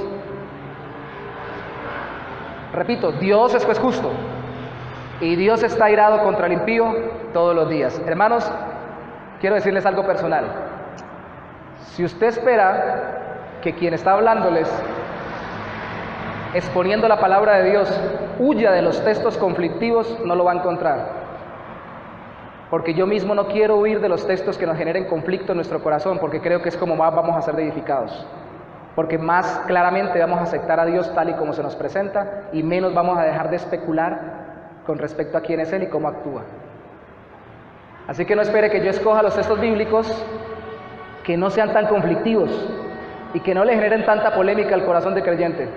Repito, Dios es juez justo. Y Dios está airado contra el impío todos los días. Hermanos, quiero decirles algo personal. Si usted espera que quien está hablándoles, exponiendo la palabra de Dios, huya de los textos conflictivos, no lo va a encontrar. Porque yo mismo no quiero huir de los textos que nos generen conflicto en nuestro corazón, porque creo que es como más vamos a ser edificados. Porque más claramente vamos a aceptar a Dios tal y como se nos presenta, y menos vamos a dejar de especular con respecto a quién es Él y cómo actúa. Así que no espere que yo escoja los textos bíblicos que no sean tan conflictivos y que no le generen tanta polémica al corazón del creyente.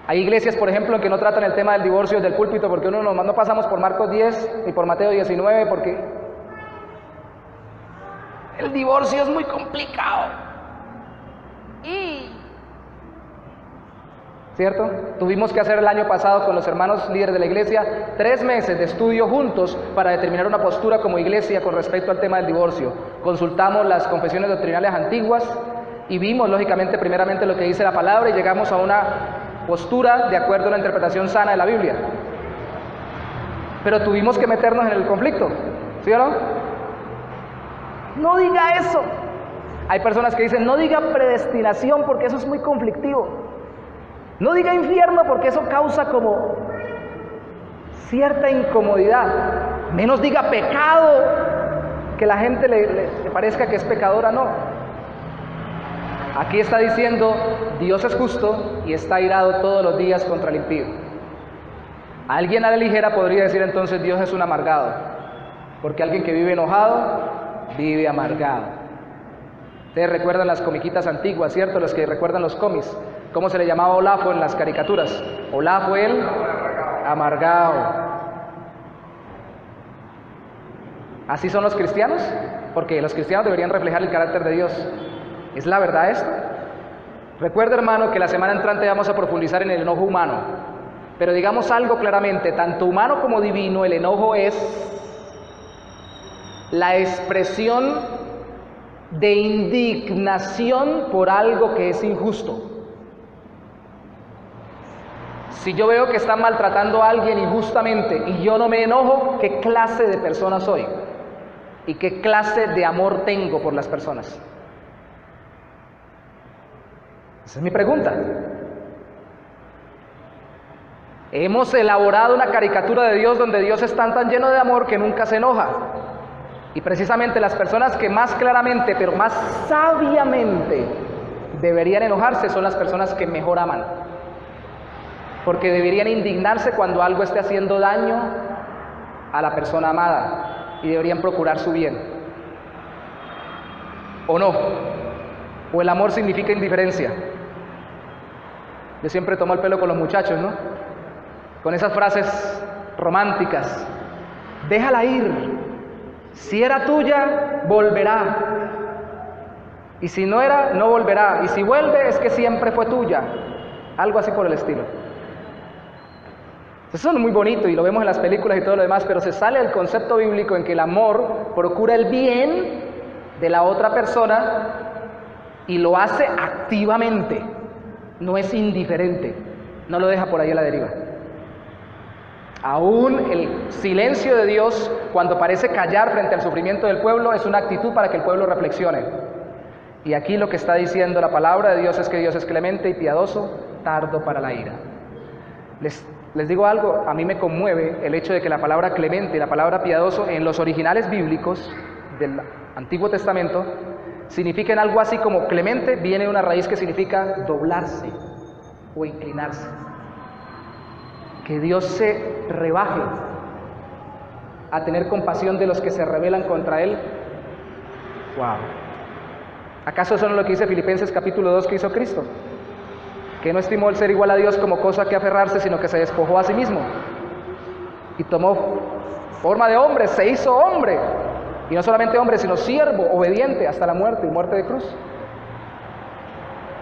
Hay iglesias, por ejemplo, que no tratan el tema del divorcio del púlpito porque no pasamos por Marcos 10 ni por Mateo 19 porque el divorcio es muy complicado. ¿Cierto? Tuvimos que hacer el año pasado con los hermanos líderes de la iglesia 3 meses de estudio juntos para determinar una postura como iglesia con respecto al tema del divorcio. Consultamos las confesiones doctrinales antiguas y vimos, lógicamente, primeramente lo que dice la palabra y llegamos a una postura de acuerdo a una interpretación sana de la Biblia. Pero tuvimos que meternos en el conflicto, ¿sí o no? No diga eso. Hay personas que dicen, no diga predestinación porque eso es muy conflictivo. No diga infierno porque eso causa como cierta incomodidad. Menos diga pecado, que la gente le parezca que es pecadora, no. Aquí está diciendo, Dios es justo y está airado todos los días contra el impío. Alguien a la ligera podría decir entonces Dios es un amargado, porque alguien que vive enojado, vive amargado. Ustedes recuerdan las comiquitas antiguas, ¿cierto? Los que recuerdan los cómics. ¿Cómo se le llamaba Olafo en las caricaturas? Olafo el amargado. ¿Así son los cristianos? Porque los cristianos deberían reflejar el carácter de Dios. ¿Es la verdad esto? Recuerda, hermano, que la semana entrante vamos a profundizar en el enojo humano. Pero digamos algo claramente, tanto humano como divino, el enojo es la expresión de indignación por algo que es injusto. Si yo veo que están maltratando a alguien injustamente y yo no me enojo, ¿qué clase de persona soy? ¿Y qué clase de amor tengo por las personas? Esa es mi pregunta. Hemos elaborado una caricatura de Dios donde Dios es tan lleno de amor que nunca se enoja. Y precisamente las personas que más claramente, pero más sabiamente deberían enojarse son las personas que mejor aman. Porque deberían indignarse cuando algo esté haciendo daño a la persona amada y deberían procurar su bien. ¿O no? ¿O el amor significa indiferencia? Yo siempre tomo el pelo con los muchachos, ¿no? Con esas frases románticas. Déjala ir. Si era tuya, volverá. Y si no era, no volverá. Y si vuelve, es que siempre fue tuya. Algo así por el estilo. Eso es muy bonito y lo vemos en las películas y todo lo demás, pero se sale del concepto bíblico en que el amor procura el bien de la otra persona y lo hace activamente, no es indiferente, no lo deja por ahí a la deriva. Aún el silencio de Dios, cuando parece callar frente al sufrimiento del pueblo, es una actitud para que el pueblo reflexione. Y aquí lo que está diciendo la palabra de Dios es que Dios es clemente y piadoso, tardo para la ira. Les digo algo, a mí me conmueve el hecho de que la palabra clemente y la palabra piadoso en los originales bíblicos del Antiguo Testamento significan algo así como clemente, viene de una raíz que significa doblarse o inclinarse. Que Dios se rebaje a tener compasión de los que se rebelan contra Él. ¡Wow! ¿Acaso eso no es lo que dice Filipenses capítulo 2 que hizo Cristo? Que no estimó el ser igual a Dios como cosa que aferrarse, sino que se despojó a sí mismo. Y tomó forma de hombre, se hizo hombre. Y no solamente hombre, sino siervo, obediente hasta la muerte y muerte de cruz.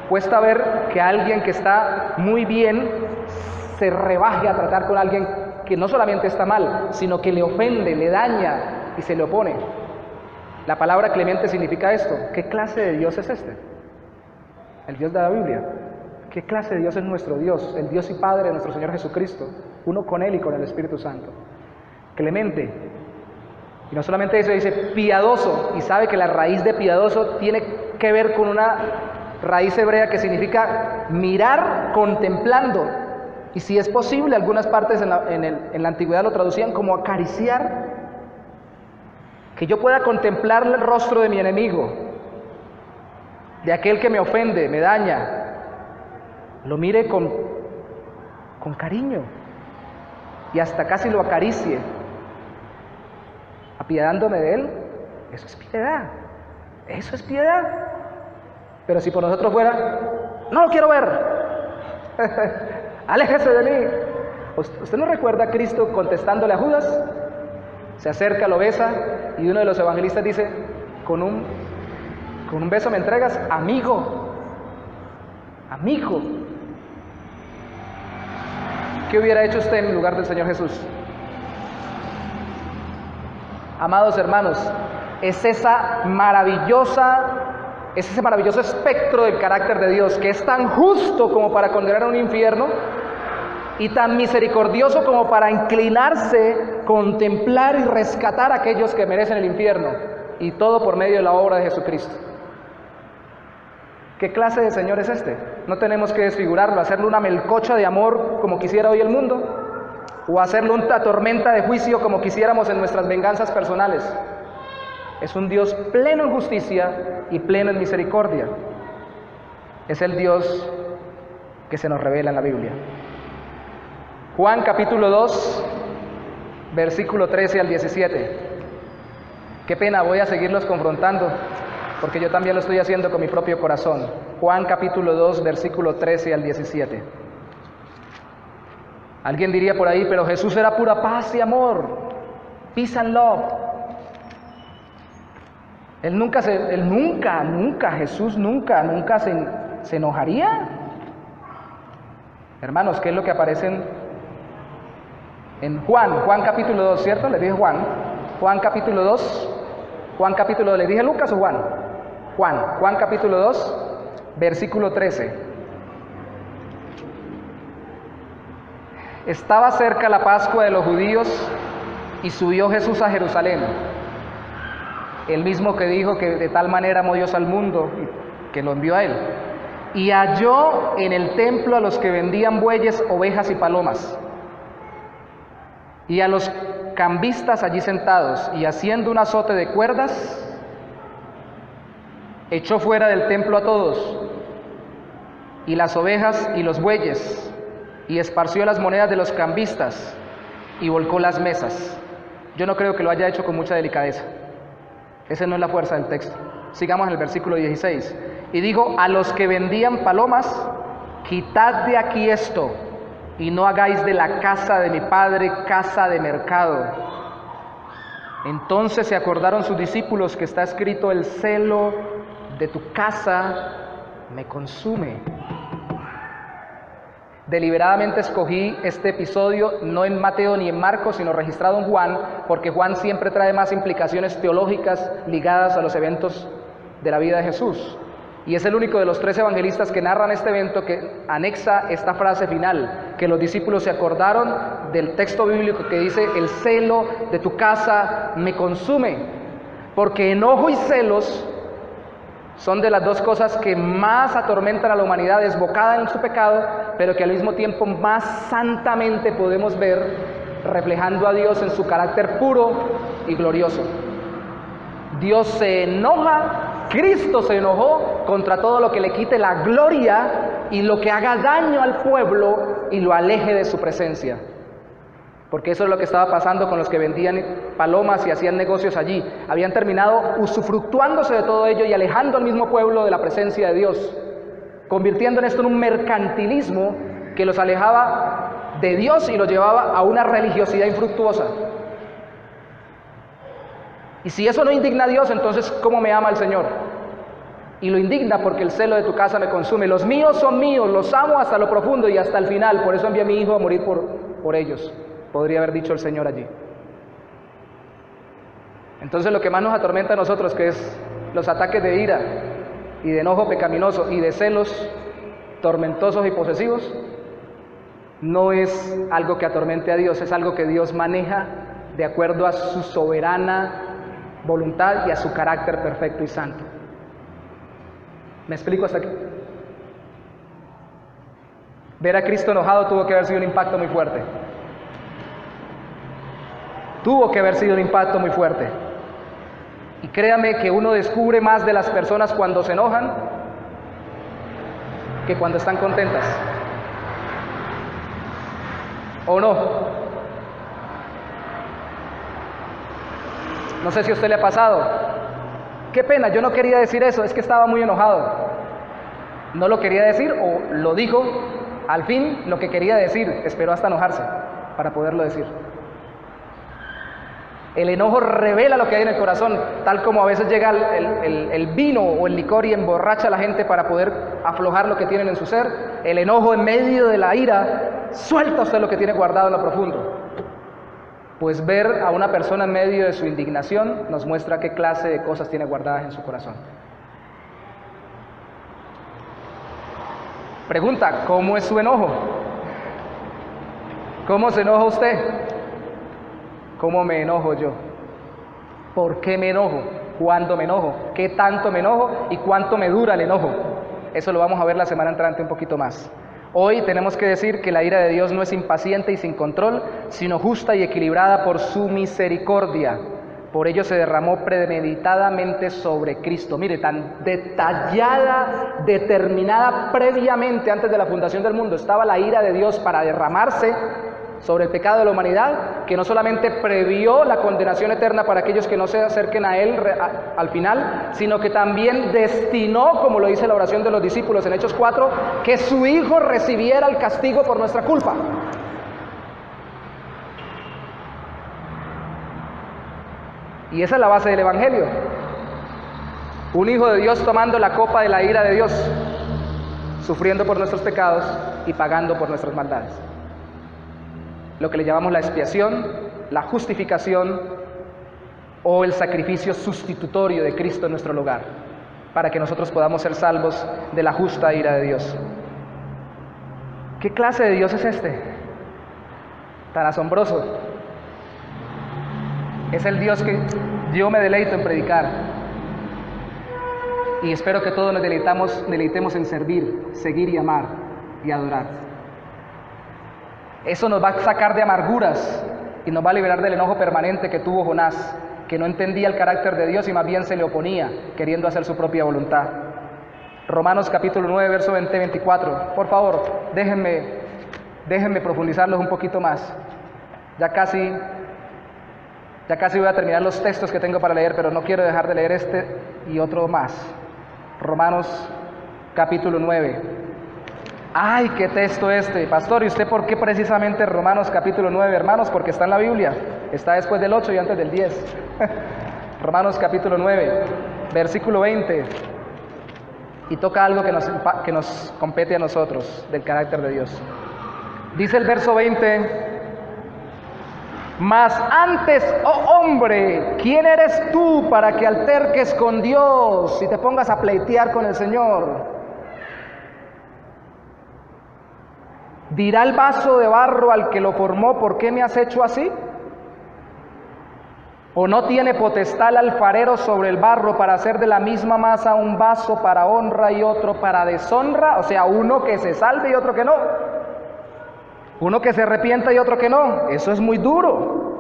Cuesta ver que alguien que está muy bien se rebaje a tratar con alguien que no solamente está mal, sino que le ofende, le daña y se le opone. La palabra clemente significa esto. ¿Qué clase de Dios es este? El Dios de la Biblia. ¿Qué clase de Dios es nuestro Dios? El Dios y Padre de nuestro Señor Jesucristo, uno con Él y con el Espíritu Santo. Clemente. Y no solamente eso, dice piadoso, y sabe que la raíz de piadoso tiene que ver con una raíz hebrea que significa mirar contemplando. Y si es posible, algunas partes en la antigüedad lo traducían como acariciar. Que yo pueda contemplar el rostro de mi enemigo, de aquel que me ofende, me daña, lo mire con cariño y hasta casi lo acaricie, apiadándome de él. Eso es piedad, eso es piedad. Pero si por nosotros fuera, no lo quiero ver, aléjese de mí. ¿Usted no recuerda a Cristo contestándole a Judas? Se acerca, lo besa y uno de los evangelistas dice, con un beso me entregas, amigo, amigo. ¿Qué hubiera hecho usted en el lugar del Señor Jesús? Amados hermanos, es ese maravilloso espectro del carácter de Dios, que es tan justo como para condenar a un infierno y tan misericordioso como para inclinarse, contemplar y rescatar a aquellos que merecen el infierno, y todo por medio de la obra de Jesucristo. ¿Qué clase de Señor es este? No tenemos que desfigurarlo, hacerle una melcocha de amor como quisiera hoy el mundo, o hacerle una tormenta de juicio como quisiéramos en nuestras venganzas personales. Es un Dios pleno en justicia y pleno en misericordia. Es el Dios que se nos revela en la Biblia. Juan capítulo 2, versículo 13 al 17. Qué pena, voy a seguirlos confrontando, porque yo también lo estoy haciendo con mi propio corazón. Juan capítulo 2, versículo 13 al 17. Alguien diría por ahí, pero Jesús era pura paz y amor, peace and love. Jesús nunca se enojaría. Hermanos, ¿qué es lo que aparece en Juan capítulo 2, ¿cierto? Le dije Juan capítulo 2, ¿le dije Lucas o Juan? Juan capítulo 2, versículo 13. Estaba cerca la Pascua de los judíos y subió Jesús a Jerusalén, el mismo que dijo que de tal manera amó Dios al mundo, que lo envió a él, y halló en el templo a los que vendían bueyes, ovejas y palomas, y a los cambistas allí sentados, y haciendo un azote de cuerdas, echó fuera del templo a todos, y las ovejas y los bueyes, y esparció las monedas de los cambistas, y volcó las mesas. Yo no creo que lo haya hecho con mucha delicadeza. Esa no es la fuerza del texto. Sigamos en el versículo 16. Y dijo a los que vendían palomas, quitad de aquí esto, y no hagáis de la casa de mi padre casa de mercado. Entonces se acordaron sus discípulos que está escrito, el celo de tu casa me consume. Deliberadamente escogí este episodio no en Mateo ni en Marcos, sino registrado en Juan, porque Juan siempre trae más implicaciones teológicas ligadas a los eventos de la vida de Jesús. Y es el único de los 3 evangelistas que narran este evento que anexa esta frase final, que los discípulos se acordaron del texto bíblico que dice: el celo de tu casa me consume, porque enojo y celos son de las 2 cosas que más atormentan a la humanidad desbocada en su pecado, pero que al mismo tiempo más santamente podemos ver reflejando a Dios en su carácter puro y glorioso. Dios se enoja, Cristo se enojó contra todo lo que le quite la gloria y lo que haga daño al pueblo y lo aleje de su presencia. Porque eso es lo que estaba pasando con los que vendían palomas y hacían negocios allí. Habían terminado usufructuándose de todo ello y alejando al mismo pueblo de la presencia de Dios, convirtiendo en esto en un mercantilismo que los alejaba de Dios y los llevaba a una religiosidad infructuosa. Y si eso no indigna a Dios, entonces ¿cómo me ama el Señor? Y lo indigna porque el celo de tu casa me consume. Los míos son míos, los amo hasta lo profundo y hasta el final. Por eso envié a mi Hijo a morir por ellos. Podría haber dicho el Señor allí. Entonces lo que más nos atormenta a nosotros, que es los ataques de ira y de enojo pecaminoso y de celos tormentosos y posesivos, no es algo que atormente a Dios, es algo que Dios maneja de acuerdo a su soberana voluntad y a su carácter perfecto y santo. ¿Me explico hasta aquí? Ver a Cristo enojado tuvo que haber sido un impacto muy fuerte. Tuvo que haber sido un impacto muy fuerte. Y créame que uno descubre más de las personas cuando se enojan que cuando están contentas. ¿O no? No sé si a usted le ha pasado. Qué pena, yo no quería decir eso, es que estaba muy enojado. No lo quería decir o lo dijo, al fin lo que quería decir, esperó hasta enojarse para poderlo decir. El enojo revela lo que hay en el corazón, tal como a veces llega el vino o el licor y emborracha a la gente para poder aflojar lo que tienen en su ser. El enojo en medio de la ira suelta usted lo que tiene guardado en lo profundo. Pues ver a una persona en medio de su indignación nos muestra qué clase de cosas tiene guardadas en su corazón. Pregunta, ¿cómo es su enojo? ¿Cómo se enoja usted? ¿Cómo me enojo yo? ¿Por qué me enojo? ¿Cuándo me enojo? ¿Qué tanto me enojo? ¿Y cuánto me dura el enojo? Eso lo vamos a ver la semana entrante un poquito más. Hoy tenemos que decir que la ira de Dios no es impaciente y sin control, sino justa y equilibrada por su misericordia. Por ello se derramó premeditadamente sobre Cristo. Mire, tan detallada, determinada previamente antes de la fundación del mundo estaba la ira de Dios para derramarse sobre el pecado de la humanidad, que no solamente previó la condenación eterna para aquellos que no se acerquen a Él al final, sino que también destinó, como lo dice la oración de los discípulos en Hechos 4, que su Hijo recibiera el castigo por nuestra culpa. Y esa es la base del Evangelio. Un Hijo de Dios tomando la copa de la ira de Dios, sufriendo por nuestros pecados y pagando por nuestras maldades. Lo que le llamamos la expiación, la justificación o el sacrificio sustitutorio de Cristo en nuestro lugar, para que nosotros podamos ser salvos de la justa ira de Dios. ¿Qué clase de Dios es este? Tan asombroso. Es el Dios que yo me deleito en predicar. Y espero que todos nos deleitemos en servir, seguir y amar y adorar. Eso nos va a sacar de amarguras y nos va a liberar del enojo permanente que tuvo Jonás, que no entendía el carácter de Dios y más bien se le oponía, queriendo hacer su propia voluntad. Romanos capítulo 9, verso 20-24. Por favor, déjenme profundizarlos un poquito más. Ya casi voy a terminar los textos que tengo para leer, pero no quiero dejar de leer este y otro más. Romanos capítulo 9. ¡Ay, qué texto este! Pastor, ¿y usted por qué precisamente Romanos capítulo 9, hermanos? Porque está en la Biblia, está después del 8 y antes del 10. Romanos capítulo 9, versículo 20. Y toca algo que nos compete a nosotros, del carácter de Dios. Dice el verso 20: mas antes, oh hombre, ¿quién eres tú para que alterques con Dios y te pongas a pleitear con el Señor? ¿Dirá el vaso de barro al que lo formó, ¿por qué me has hecho así? ¿O no tiene potestad el alfarero sobre el barro para hacer de la misma masa un vaso para honra y otro para deshonra? O sea, uno que se salve y otro que no. Uno que se arrepienta y otro que no. Eso es muy duro.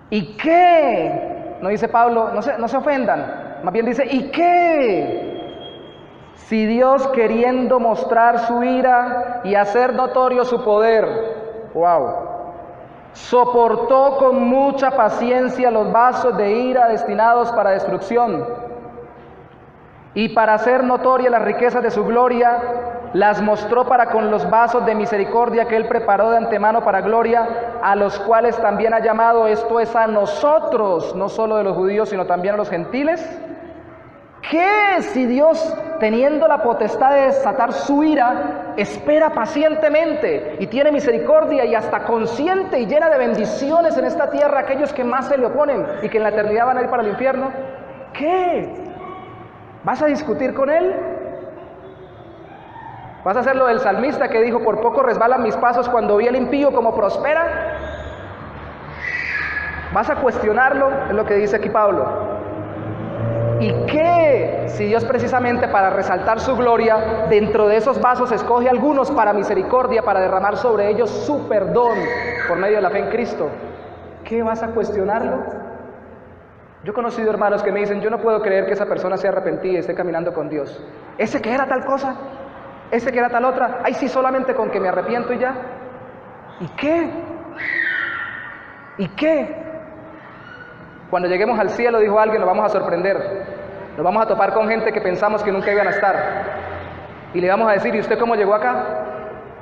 ¿Y qué? No dice Pablo, no se ofendan. Más bien dice, ¿y qué? Si Dios, queriendo mostrar su ira y hacer notorio su poder, soportó con mucha paciencia los vasos de ira destinados para destrucción, y para hacer notoria las riquezas de su gloria, las mostró para con los vasos de misericordia que Él preparó de antemano para gloria, a los cuales también ha llamado, esto es a nosotros, no solo de los judíos, sino también a los gentiles. ¿Qué si Dios, teniendo la potestad de desatar su ira, espera pacientemente y tiene misericordia y hasta consciente y llena de bendiciones en esta tierra a aquellos que más se le oponen y que en la eternidad van a ir para el infierno? ¿Qué? ¿Vas a discutir con Él? ¿Vas a hacer lo del salmista que dijo, por poco resbalan mis pasos cuando vi al impío como prospera? ¿Vas a cuestionarlo? Es lo que dice aquí Pablo. ¿Y qué si Dios, precisamente para resaltar su gloria, dentro de esos vasos escoge algunos para misericordia, para derramar sobre ellos su perdón por medio de la fe en Cristo? ¿Qué vas a cuestionarlo? Yo he conocido hermanos que me dicen, yo no puedo creer que esa persona sea arrepentida y esté caminando con Dios. Ese que era tal cosa, ese que era tal otra, ay sí, solamente con que me arrepiento y ya. ¿Y qué? ¿Y qué? Cuando lleguemos al cielo, dijo alguien, nos vamos a sorprender. Nos vamos a topar con gente que pensamos que nunca iban a estar. Y le vamos a decir, ¿y usted cómo llegó acá?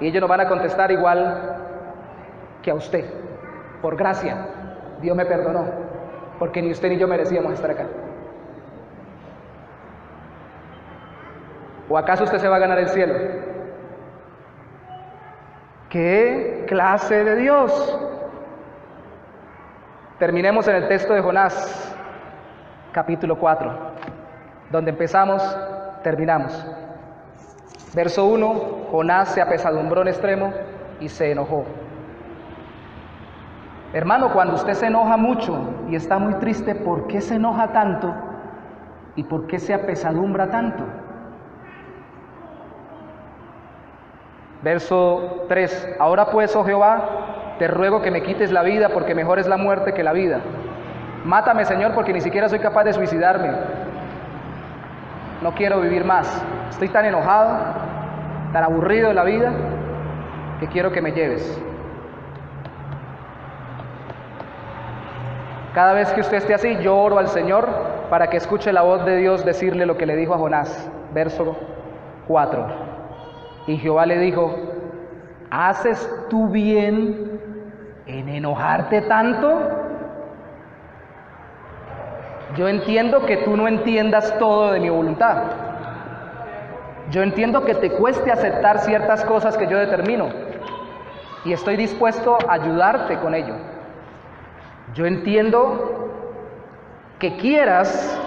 Y ellos nos van a contestar igual que a usted. Por gracia, Dios me perdonó, porque ni usted ni yo merecíamos estar acá. ¿O acaso usted se va a ganar el cielo? ¿Qué clase de Dios? Terminemos en el texto de Jonás, capítulo 4, donde empezamos, terminamos. Verso 1, Jonás se apesadumbró en extremo y se enojó. Hermano, cuando usted se enoja mucho y está muy triste, ¿por qué se enoja tanto? ¿Y por qué se apesadumbra tanto? Verso 3, ahora pues, oh Jehová, te ruego que me quites la vida, porque mejor es la muerte que la vida. Mátame, Señor, porque ni siquiera soy capaz de suicidarme. No quiero vivir más. Estoy tan enojado, tan aburrido de la vida, que quiero que me lleves. Cada vez que usted esté así, yo oro al Señor para que escuche la voz de Dios decirle lo que le dijo a Jonás. Verso 4. Y Jehová le dijo, ¿haces tú bien en enojarte tanto? Yo entiendo que tú no entiendas todo de mi voluntad. Yo entiendo que te cueste aceptar ciertas cosas que yo determino. Y estoy dispuesto a ayudarte con ello. Yo entiendo que quieras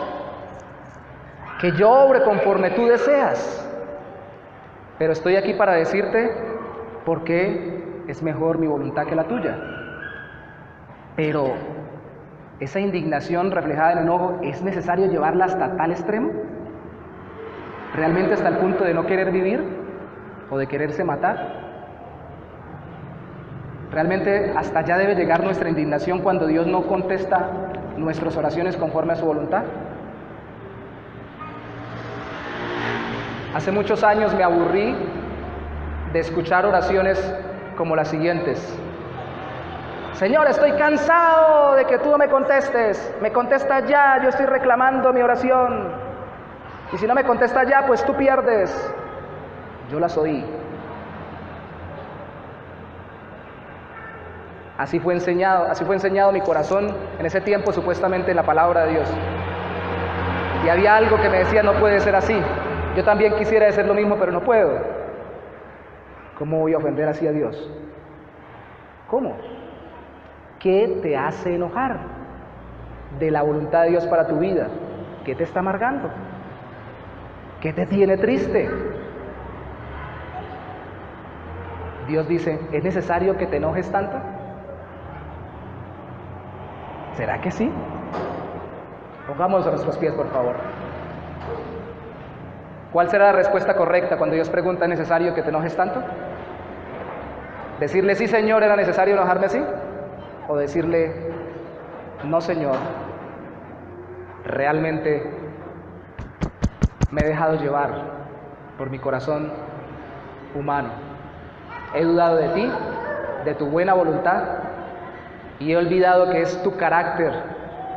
que yo obre conforme tú deseas. Pero estoy aquí para decirte por qué es mejor mi voluntad que la tuya. Pero esa indignación reflejada en enojo, ¿es necesario llevarla hasta tal extremo? ¿Realmente hasta el punto de no querer vivir o de quererse matar? ¿Realmente hasta allá debe llegar nuestra indignación cuando Dios no contesta nuestras oraciones conforme a su voluntad? Hace muchos años me aburrí de escuchar oraciones como las siguientes. Señor, estoy cansado de que tú no me contestes. Me contesta ya, yo estoy reclamando mi oración. Y si no me contesta ya, pues tú pierdes. Yo las oí. Así fue enseñado mi corazón en ese tiempo, supuestamente en la palabra de Dios. Y había algo que me decía, no puede ser así. Yo también quisiera hacer lo mismo, pero no puedo. ¿Cómo voy a ofender así a Dios? ¿Cómo? ¿Qué te hace enojar de la voluntad de Dios para tu vida? ¿Qué te está amargando? ¿Qué te tiene triste? Dios dice, ¿es necesario que te enojes tanto? ¿Será que sí? Pongámonos a nuestros pies, por favor. ¿Cuál será la respuesta correcta cuando Dios pregunta, ¿es necesario que te enojes tanto? ¿Decirle, sí, Señor, era necesario enojarme así? ¿O decirle, no, Señor, realmente me he dejado llevar por mi corazón humano? He dudado de ti, de tu buena voluntad, y he olvidado que es tu carácter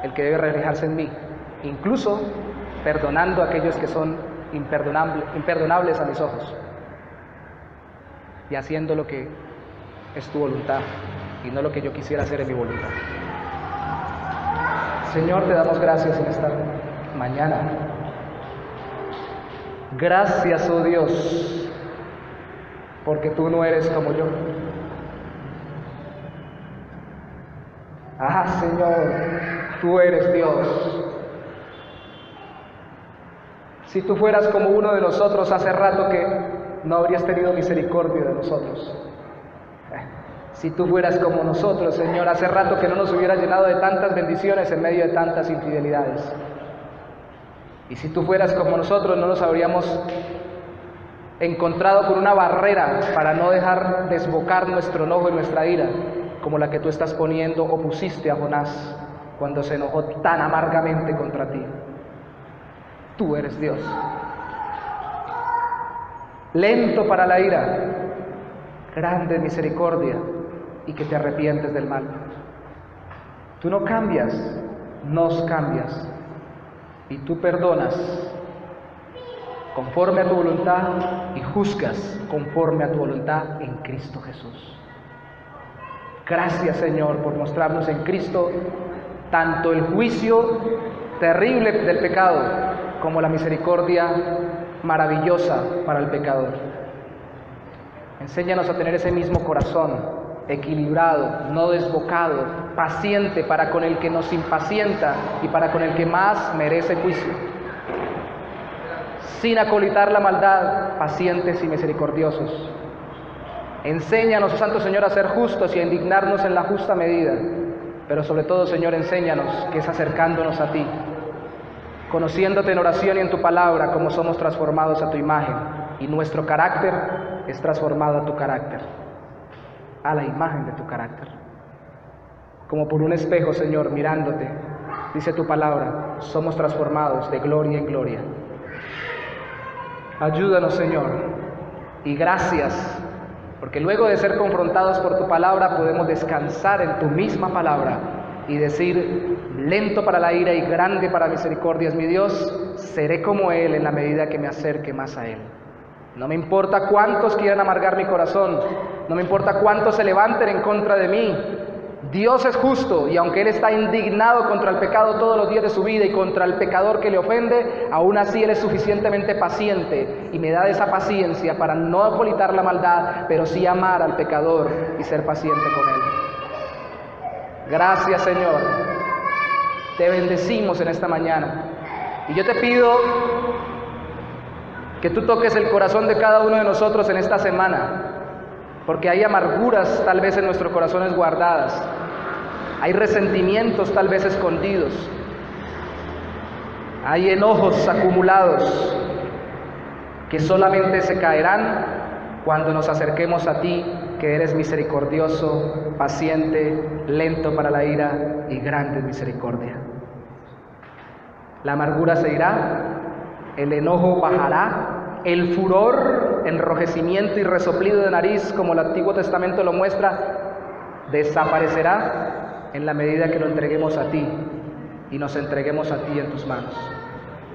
el que debe reflejarse en mí, incluso perdonando a aquellos que son imperdonables a mis ojos, y haciendo lo que es tu voluntad y no lo que yo quisiera hacer en mi voluntad. Señor, te damos gracias en esta mañana. Gracias, oh Dios, porque tú no eres como yo. Ah, Señor, tú eres Dios. Si tú fueras como uno de nosotros, hace rato que no habrías tenido misericordia de nosotros. Si tú fueras como nosotros, Señor, hace rato que no nos hubieras llenado de tantas bendiciones en medio de tantas infidelidades. Y si tú fueras como nosotros, no nos habríamos encontrado con una barrera para no dejar desbocar nuestro enojo y nuestra ira, como la que tú estás poniendo o pusiste a Jonás cuando se enojó tan amargamente contra ti. Tú eres Dios. Lento para la ira, grande en misericordia, y que te arrepientes del mal. Tú no cambias, nos cambias, y tú perdonas conforme a tu voluntad y juzgas conforme a tu voluntad en Cristo Jesús. Gracias, Señor, por mostrarnos en Cristo tanto el juicio terrible del pecado como la misericordia maravillosa para el pecador. Enséñanos a tener ese mismo corazón equilibrado, no desbocado, paciente para con el que nos impacienta y para con el que más merece juicio, sin acolitar la maldad, pacientes y misericordiosos. Enséñanos, oh Santo Señor, a ser justos y a indignarnos en la justa medida, pero sobre todo, Señor, enséñanos que es acercándonos a ti, conociéndote en oración y en tu palabra, como somos transformados a tu imagen, y nuestro carácter es transformado a tu carácter, a la imagen de tu carácter. Como por un espejo, Señor, mirándote, dice tu palabra, somos transformados de gloria en gloria. Ayúdanos, Señor, y gracias, porque luego de ser confrontados por tu palabra, podemos descansar en tu misma palabra y decir, lento para la ira y grande para misericordia es mi Dios, seré como Él en la medida que me acerque más a Él. No me importa cuántos quieran amargar mi corazón, no me importa cuántos se levanten en contra de mí. Dios es justo, y aunque Él está indignado contra el pecado todos los días de su vida y contra el pecador que le ofende, aún así Él es suficientemente paciente y me da esa paciencia para no acolitar la maldad, pero sí amar al pecador y ser paciente con él. Gracias, Señor. Te bendecimos en esta mañana. Y yo te pido que tú toques el corazón de cada uno de nosotros en esta semana, porque hay amarguras tal vez en nuestros corazones guardadas, hay resentimientos tal vez escondidos, hay enojos acumulados que solamente se caerán cuando nos acerquemos a ti, que eres misericordioso, paciente, lento para la ira y grande en misericordia. La amargura se irá, el enojo bajará, el furor, enrojecimiento y resoplido de nariz, como el Antiguo Testamento lo muestra, desaparecerá en la medida que lo entreguemos a ti y nos entreguemos a ti en tus manos.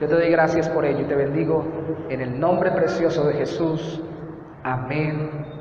Yo te doy gracias por ello y te bendigo en el nombre precioso de Jesús. Amén.